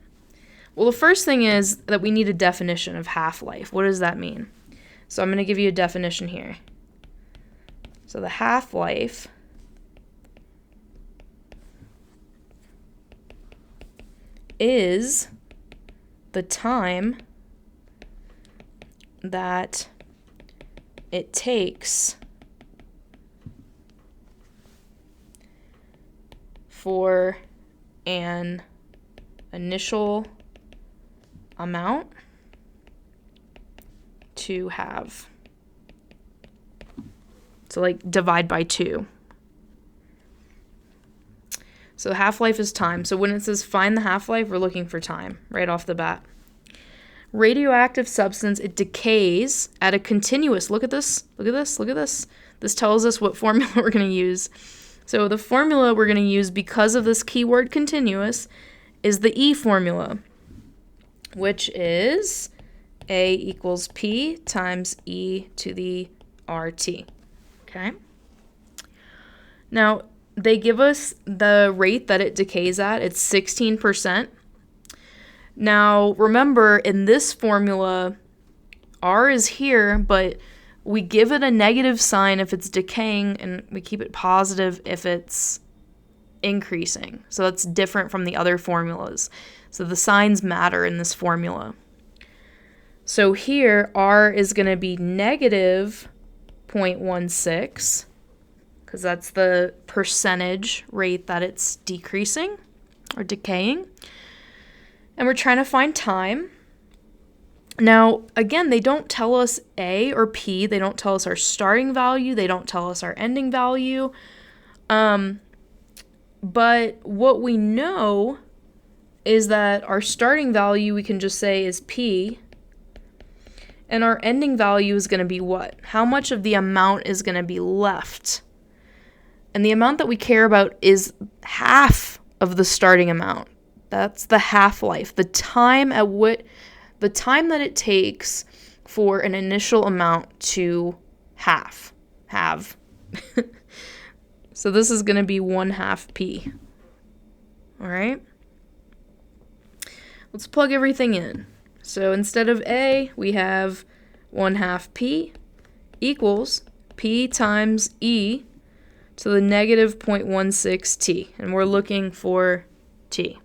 Well, the first thing is that we need a definition of half-life. What does that mean? So I'm going to give you a definition here. So the half-life is the time that it takes for an initial amount to have. So like divide by 2. So half-life is time. So when it says find the half-life, we're looking for time right off the bat. Radioactive substance, it decays at a continuous, look at this, look at this, look at this. This tells us what formula we're going to use. So the formula we're going to use because of this keyword continuous is the E formula, which is A equals P times E to the RT. Okay? Now, they give us the rate that it decays at. It's 16%. Now, remember, in this formula, R is here, but we give it a negative sign if it's decaying, and we keep it positive if it's increasing. So that's different from the other formulas. So the signs matter in this formula. So here, R is going to be negative 0.16, because that's the percentage rate that it's decreasing or decaying. And we're trying to find time. Now, again, they don't tell us A or P. They don't tell us our starting value. They don't tell us our ending value. But what we know is that our starting value we can just say is P. And our ending value is going to be what? How much of the amount is going to be left? And the amount that we care about is half of the starting amount. That's the half-life, the time that it takes for an initial amount to have. So this is going to be 1/2 P. All right? Let's plug everything in. So instead of A, we have 1/2 P equals P times E to the negative 0.16 T. And we're looking for T.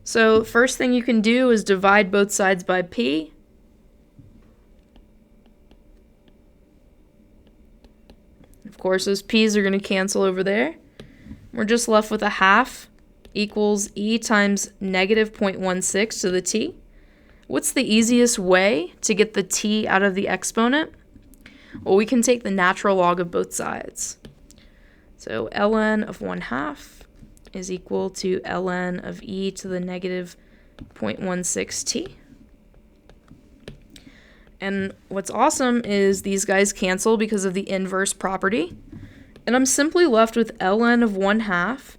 So first thing you can do is divide both sides by P. Of course, those P's are going to cancel over there. We're just left with 1/2 equals E times negative 0.16 to the T. What's the easiest way to get the T out of the exponent? Well, we can take the natural log of both sides. So ln of 1/2 is equal to ln of E to the negative 0.16 T. And what's awesome is these guys cancel because of the inverse property. And I'm simply left with ln of 1/2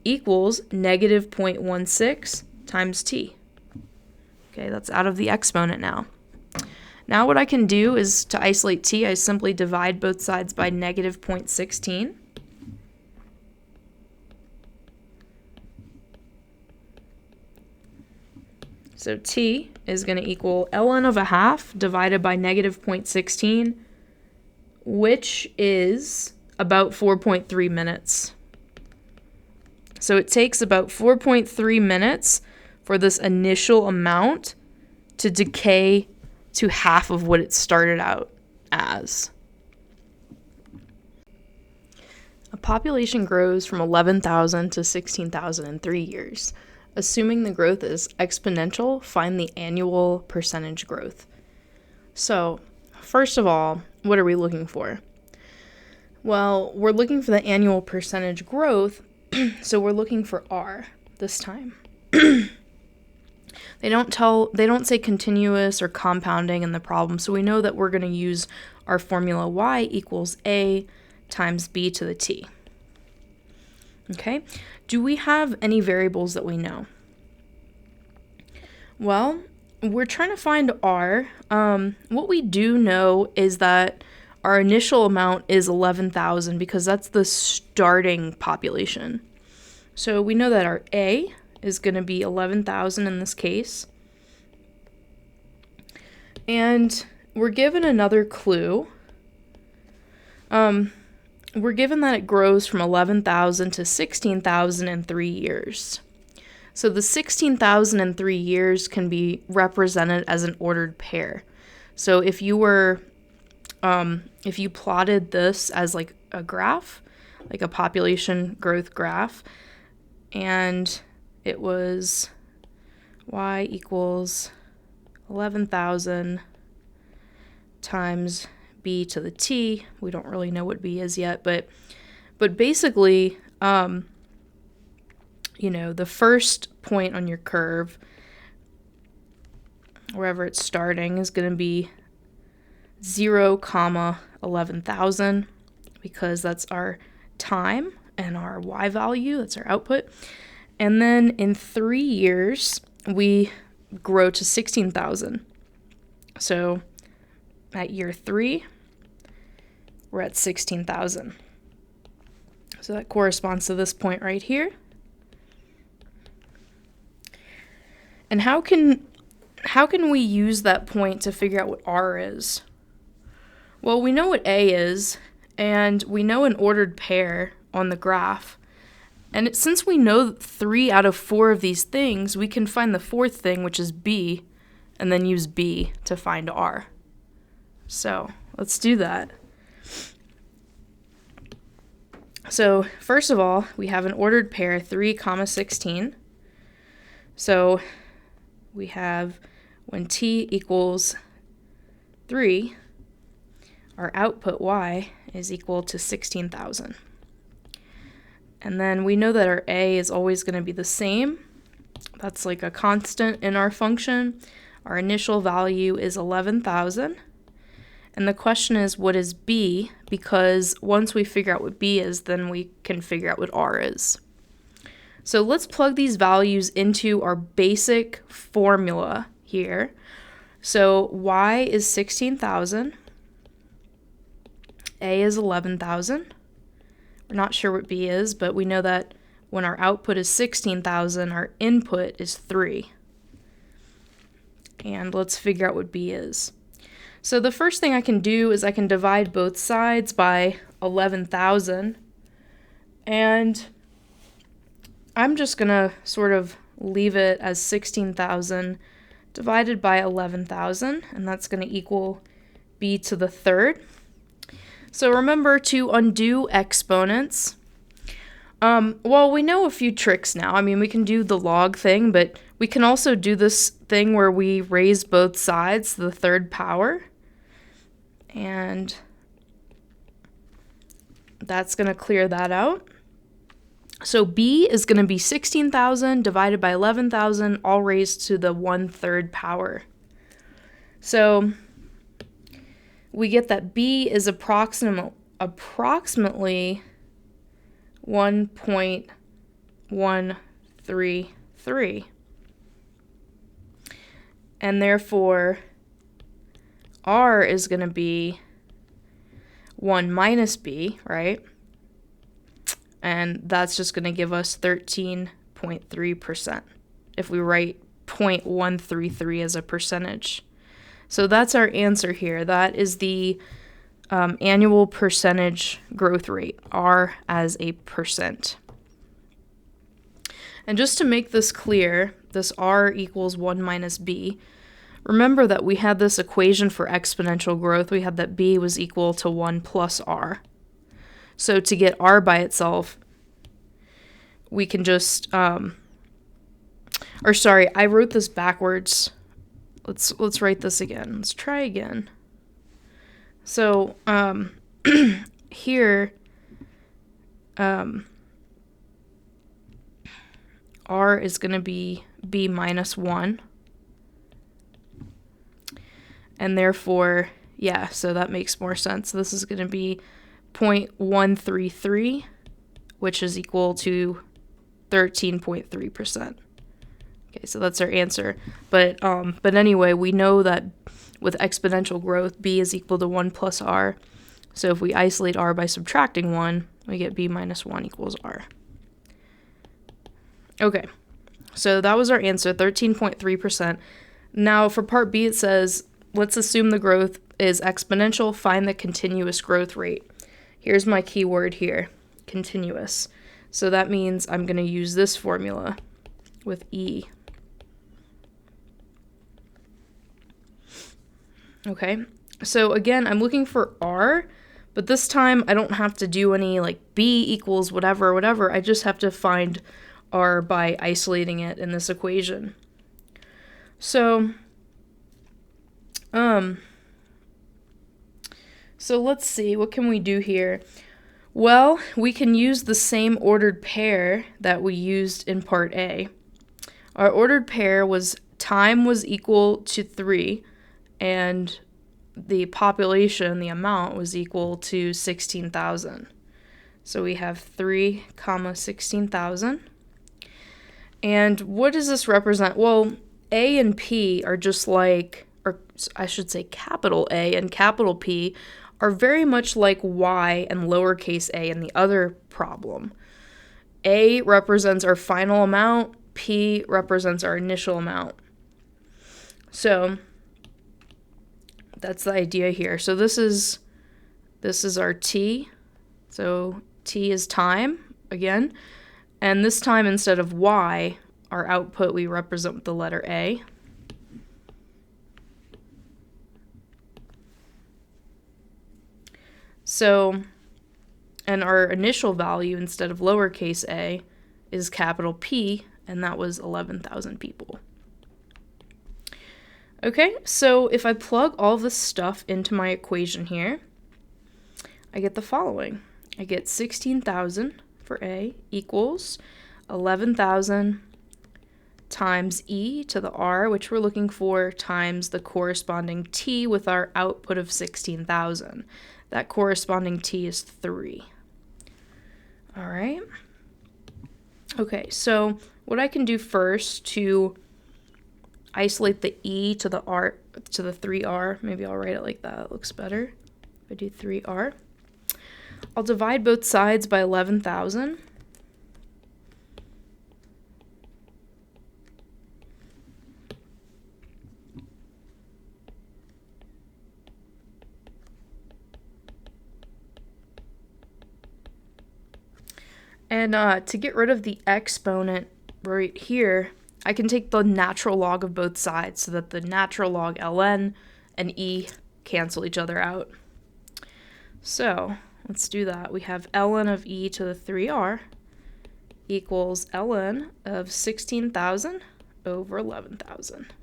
equals negative 0.16 times T. Okay, that's out of the exponent now. Now what I can do is to isolate T, I simply divide both sides by negative 0.16. So T is going to equal ln of 1/2 divided by negative 0.16, which is about 4.3 minutes. So it takes about 4.3 minutes for this initial amount to decay to half of what it started out as. A population grows from 11,000 to 16,000 in 3 years. Assuming the growth is exponential, find the annual percentage growth. So, first of all, what are we looking for? Well, we're looking for the annual percentage growth, so we're looking for R this time. They don't say continuous or compounding in the problem, so we know that we're going to use our formula y equals A times B to the T. Okay, do we have any variables that we know? Well, we're trying to find R. What we do know is that our initial amount is 11,000 because that's the starting population. So we know that our A is going to be 11,000 in this case. And we're given another clue. We're given that it grows from 11,000 to 16,000 in 3 years. So the 16,000 in 3 years can be represented as an ordered pair. So if you plotted this as like a graph, like a population growth graph, and it was y equals 11,000 times b to the t. We don't really know what b is yet, but basically, the first point on your curve, wherever it's starting, is going to be 0, 11,000, because that's our time and our y value, that's our output. And then in 3 years, we grow to 16,000. So at year 3, we're at 16,000. So that corresponds to this point right here. And how can we use that point to figure out what R is? Well, we know what A is, and we know an ordered pair on the graph. And since we know 3 out of 4 of these things, we can find the fourth thing, which is B, and then use B to find R. So let's do that. So first of all, we have an ordered pair, 3, 16. So we have when t equals 3, our output y is equal to 16,000. And then we know that our a is always going to be the same. That's like a constant in our function. Our initial value is 11,000. And the question is, what is b? Because once we figure out what b is, then we can figure out what r is. So let's plug these values into our basic formula here. So y is 16,000. A is 11,000. We're not sure what b is, but we know that when our output is 16,000, our input is 3. And let's figure out what b is. So the first thing I can do is I can divide both sides by 11,000. And I'm just going to sort of leave it as 16,000 divided by 11,000, and that's going to equal b to the third. So remember to undo exponents. Well, we know a few tricks now. I mean, we can do the log thing, but we can also do this thing where we raise both sides to the third power. And that's going to clear that out. So b is going to be 16,000 divided by 11,000, all raised to the 1/3 power. So we get that b is approximately 1.133. And therefore, r is going to be 1 minus b, right? And that's just going to give us 13.3% if we write 0.133 as a percentage. So that's our answer here. That is the annual percentage growth rate, R as a percent. And just to make this clear, this R equals 1 minus B, remember that we had this equation for exponential growth. We had that B was equal to 1 plus R. So to get R by itself, we can just, I wrote this backwards. Let's write this again. Let's try again. So here, R is going to be B minus 1. And therefore, yeah, so that makes more sense. This is going to be 0.133, which is equal to 13.3%. Okay, so that's our answer. But anyway, we know that with exponential growth, b is equal to 1 plus r. So if we isolate r by subtracting 1, we get b minus 1 equals r. Okay, so that was our answer, 13.3%. Now for part B, it says, let's assume the growth is exponential, find the continuous growth rate. Here's my keyword here, continuous. So that means I'm going to use this formula with E. Okay, so again, I'm looking for R, but this time I don't have to do any like B equals whatever. I just have to find R by isolating it in this equation. So let's see, what can we do here? Well, we can use the same ordered pair that we used in part A. Our ordered pair was time was equal to 3, and the population, the amount, was equal to 16,000. So we have 3, 16,000. And what does this represent? Well, A and P are just like, or I should say capital A and capital P are very much like Y and lowercase a in the other problem. A represents our final amount, P represents our initial amount. So that's the idea here. So this is our T. So T is time, again. And this time, instead of Y, our output, we represent with the letter A. So, and our initial value, instead of lowercase a, is capital P, and that was 11,000 people. Okay, so if I plug all this stuff into my equation here, I get the following. I get 16,000 for A equals 11,000 times e to the r, which we're looking for, times the corresponding t with our output of 16,000. That corresponding t is 3. All right. Okay, so what I can do first to isolate the e to the r to the 3r, maybe I'll write it like that, it looks better. If I do 3r, I'll divide both sides by 11,000. And to get rid of the exponent right here, I can take the natural log of both sides so that the natural log ln and e cancel each other out. So let's do that. We have ln of e to the 3r equals ln of 16,000 over 11,000.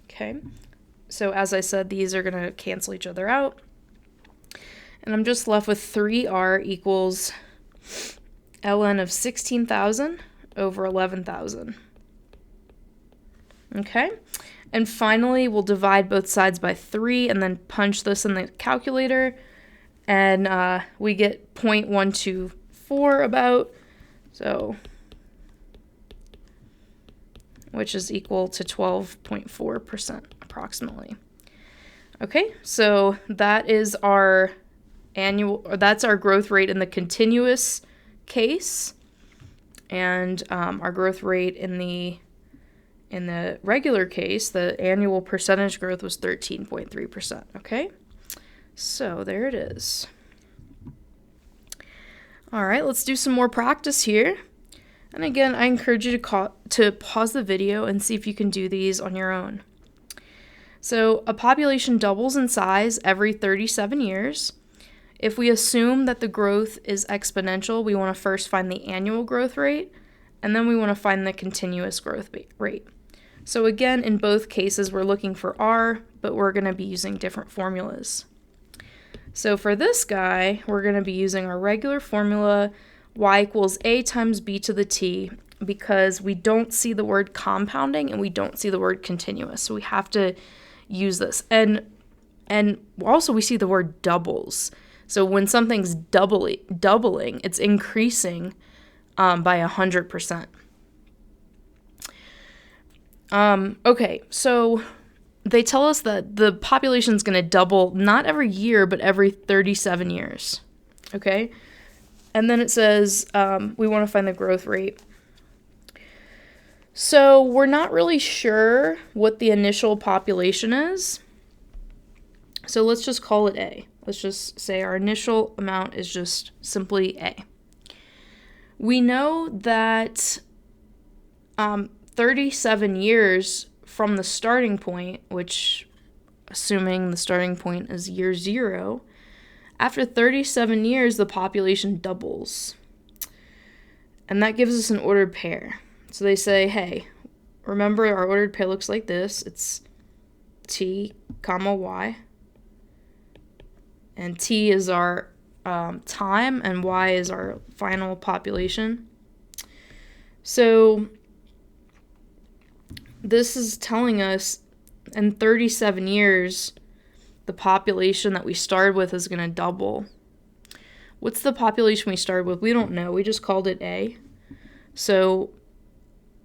Okay, so as I said, these are going to cancel each other out. And I'm just left with 3r equals ln of 16,000 over 11,000. Okay, and finally we'll divide both sides by 3 and then punch this in the calculator, and we get 0.124 about, so which is equal to 12.4% approximately. Okay, so that is our that's our growth rate in the continuous case, and our growth rate in the regular case, the annual percentage growth was 13.3%. Okay, so there it is. All right, let's do some more practice here. And again, I encourage you to pause the video and see if you can do these on your own. So a population doubles in size every 37 years. If we assume that the growth is exponential, we want to first find the annual growth rate, and then we want to find the continuous growth rate. So again, in both cases, we're looking for R, but we're going to be using different formulas. So for this guy, we're going to be using our regular formula, y equals a times b to the t, because we don't see the word compounding and we don't see the word continuous. So we have to use this. And also we see the word doubles. So when something's doubling, it's increasing by 100%. Okay, so they tell us that the population is going to double not every year, but every 37 years. Okay? And then it says we want to find the growth rate. So we're not really sure what the initial population is. So let's just call it A. Let's just say our initial amount is just simply A. We know that 37 years from the starting point, which, assuming the starting point is year 0, after 37 years, the population doubles. And that gives us an ordered pair. So they say, hey, remember our ordered pair looks like this. It's t, comma, y. And t is our time, and y is our final population. So this is telling us in 37 years, the population that we started with is going to double. What's the population we started with? We don't know. We just called it A. So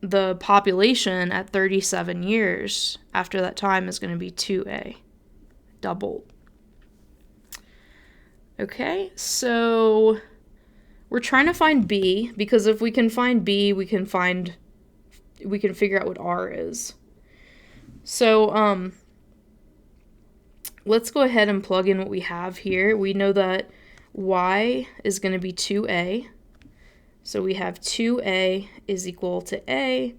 the population at 37 years after that time is going to be 2A, doubled. Okay, so we're trying to find B, because if we can find B, we can figure out what R is. So let's go ahead and plug in what we have here. We know that Y is going to be 2A. So we have 2A is equal to A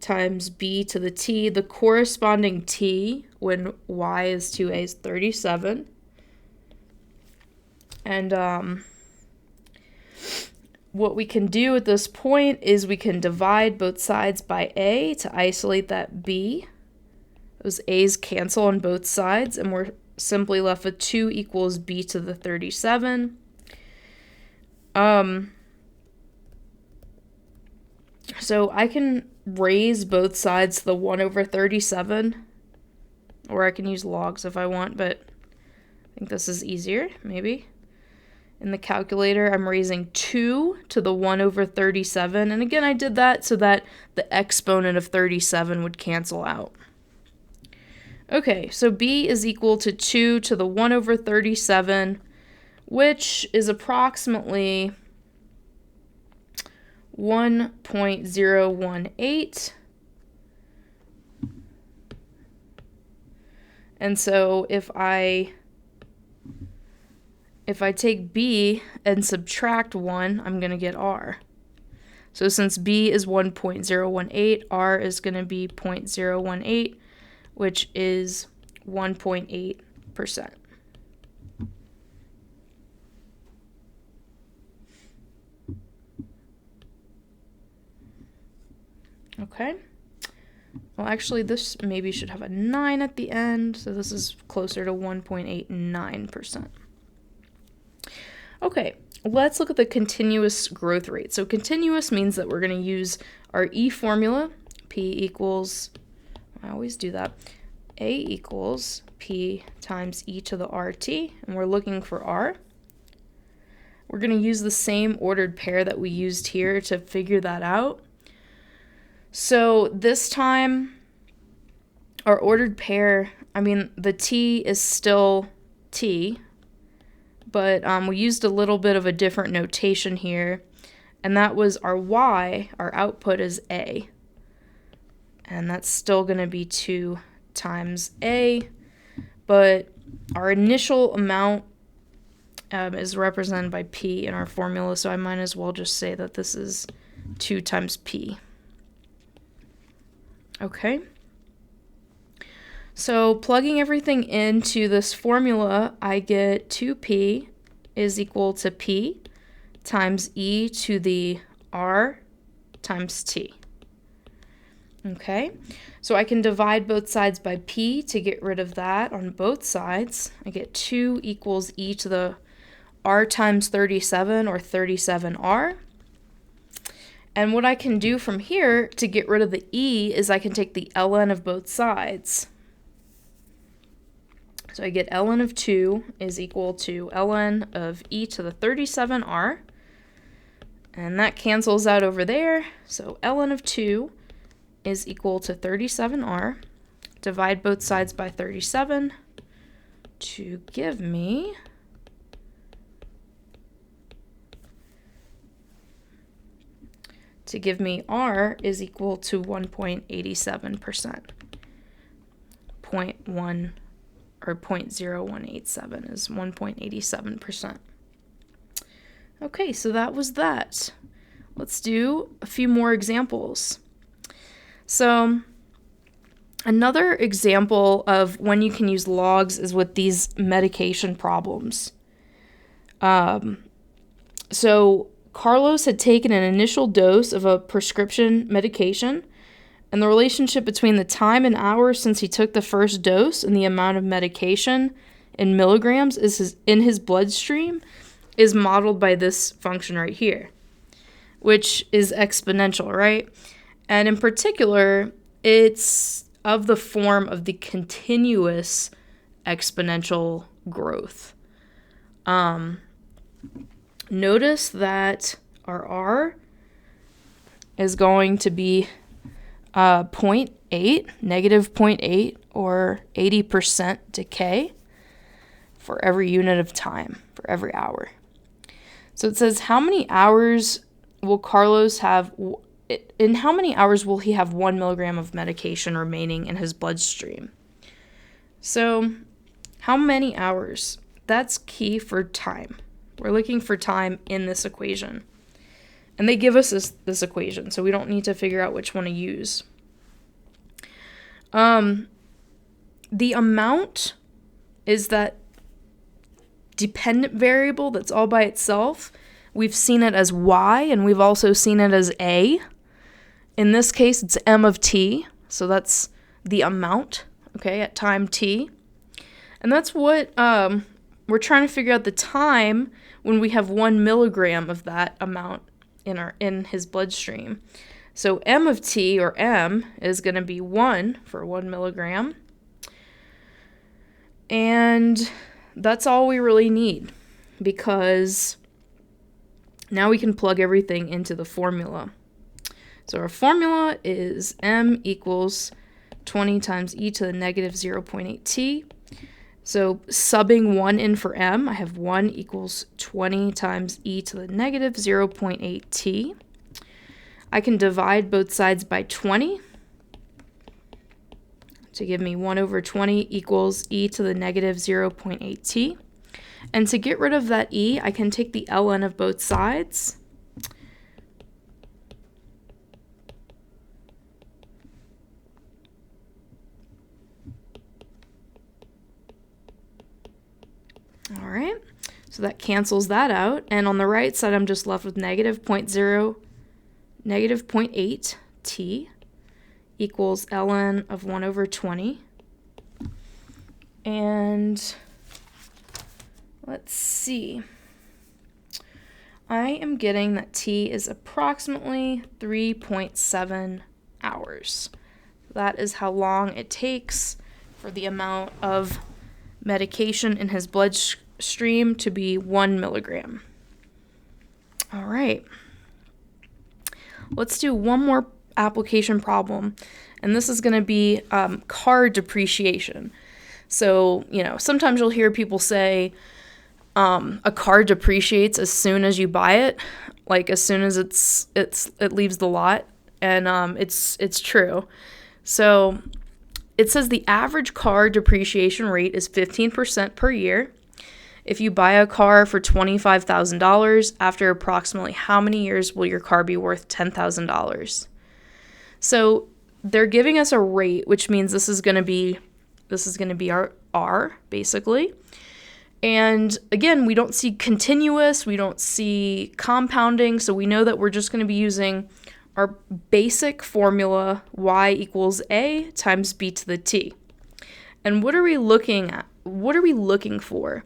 times B to the T. The corresponding T when Y is 2A is 37. And what we can do at this point is we can divide both sides by A to isolate that B. Those A's cancel on both sides, and we're simply left with 2 equals B to the 37. So I can raise both sides to the 1 over 37, or I can use logs if I want, but I think this is easier, maybe. In the calculator, I'm raising 2 to the 1 over 37. And again, I did that so that the exponent of 37 would cancel out. Okay, so B is equal to 2 to the 1 over 37, which is approximately 1.018. And so if I take B and subtract 1, I'm going to get R. So since B is 1.018, R is going to be 0.018, which is 1.8%. Okay. Well, actually, this maybe should have a 9 at the end, so this is closer to 1.89%. Okay, let's look at the continuous growth rate. So continuous means that we're going to use our E formula, P equals, I always do that, A equals P times E to the RT, and we're looking for R. We're going to use the same ordered pair that we used here to figure that out. So this time, our ordered pair, the T is still T, but we used a little bit of a different notation here, and that was our Y, our output is A, and that's still going to be 2 times A, but our initial amount is represented by P in our formula, so I might as well just say that this is 2 times P. Okay. So plugging everything into this formula, I get 2P is equal to P times E to the R times T. Okay, so I can divide both sides by P to get rid of that on both sides. I get 2 equals E to the R times 37, or 37R. And what I can do from here to get rid of the E is I can take the ln of both sides. So I get ln of 2 is equal to ln of E to the 37R. And that cancels out over there. So ln of 2 is equal to 37R. divide both sides by 37 to give me R is equal to 1.87%. 0.1 or 0.0187 is 1.87%. Okay, so that was that. Let's do a few more examples. So another example of when you can use logs is with these medication problems. So Carlos had taken an initial dose of a prescription medication, and the relationship between the time and hours since he took the first dose and the amount of medication in milligrams in his bloodstream is modeled by this function right here, which is exponential, right? And in particular, it's of the form of the continuous exponential growth. Notice that our R is going to be 0.8, negative 0.8, or 80% decay for every unit of time, for every hour. So it says, how many hours will Carlos have, in how many hours will he have 1 milligram of medication remaining in his bloodstream? So how many hours? That's key for time. We're looking for time in this equation. And they give us this equation, so we don't need to figure out which one to use. The amount is that dependent variable that's all by itself. We've seen it as y, and we've also seen it as a. In this case, it's m of t, so that's the amount, okay, at time t. And that's what we're trying to figure out, the time when we have 1 milligram of that amount in his bloodstream. So m of t, or m, is going to be 1 for 1 milligram. And that's all we really need, because now we can plug everything into the formula. So our formula is m equals 20 times e to the negative 0.8t. So subbing 1 in for m, I have 1 equals 20 times e to the negative 0.8t. I can divide both sides by 20 to give me 1 over 20 equals e to the negative 0.8t. And to get rid of that e, I can take the ln of both sides. All right, so that cancels that out. And on the right side, I'm just left with negative 0.8 t equals ln of 1 over 20. And let's see. I am getting that t is approximately 3.7 hours. That is how long it takes for the amount of medication in his bloodstream to be 1 milligram. All right. Let's do one more application problem, and this is going to be car depreciation. So, sometimes you'll hear people say a car depreciates as soon as you buy it, like as soon as it leaves the lot, and it's true. So it says the average car depreciation rate is 15% per year. If you buy a car for $25,000, after approximately how many years will your car be worth $10,000? So they're giving us a rate, which means this is going to be our R, basically. And again, we don't see continuous, we don't see compounding, so we know that we're just going to be using our basic formula, y equals a times b to the t. And what are we looking at? What are we looking for?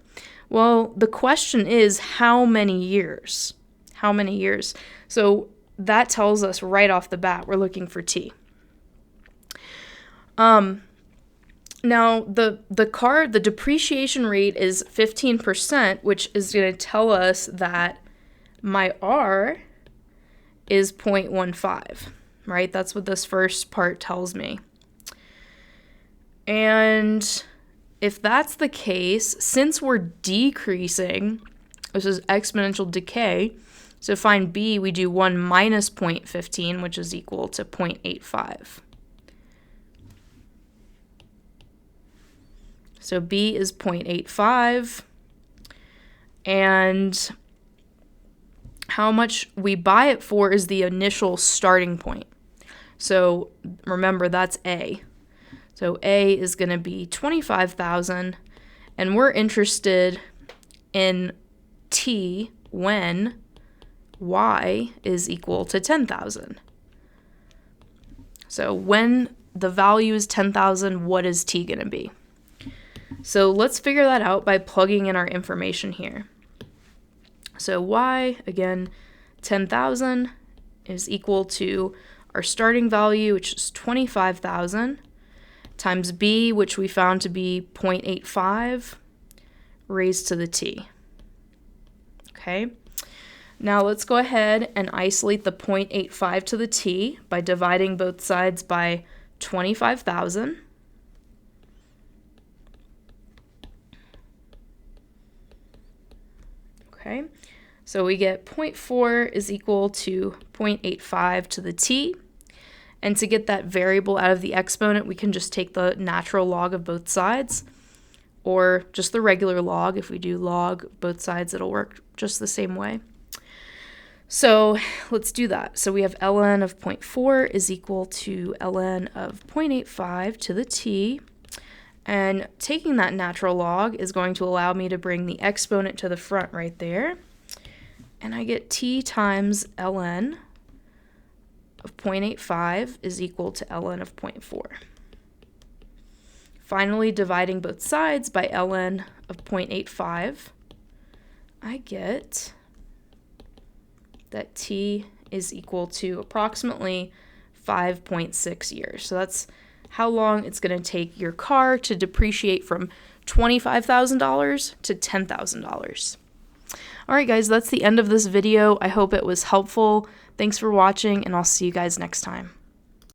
Well, the question is how many years? How many years? So that tells us right off the bat we're looking for t. Now the depreciation rate is 15%, which is going to tell us that my R is 0.15, right? That's what this first part tells me. And if that's the case, since we're decreasing, this is exponential decay, so find b, we do 1 minus 0.15, which is equal to 0.85. So b is 0.85, and how much we buy it for is the initial starting point. So remember, that's A. So A is going to be 25,000, and we're interested in T when Y is equal to 10,000. So when the value is 10,000, what is T going to be? So let's figure that out by plugging in our information here. So Y, again, 10,000 is equal to our starting value, which is 25,000, times b, which we found to be 0.85, raised to the t. Okay, now let's go ahead and isolate the 0.85 to the t by dividing both sides by 25,000. Okay, so we get 0.4 is equal to 0.85 to the t. And to get that variable out of the exponent, we can just take the natural log of both sides, or just the regular log. If we do log both sides, it'll work just the same way. So let's do that. So we have ln of 0.4 is equal to ln of 0.85 to the t. And taking that natural log is going to allow me to bring the exponent to the front right there. And I get t times ln of 0.85 is equal to ln of 0.4. Finally, dividing both sides by ln of 0.85, I get that t is equal to approximately 5.6 years. So that's how long it's going to take your car to depreciate from $25,000 to $10,000. All right, guys, that's the end of this video. I hope it was helpful. Thanks for watching, and I'll see you guys next time.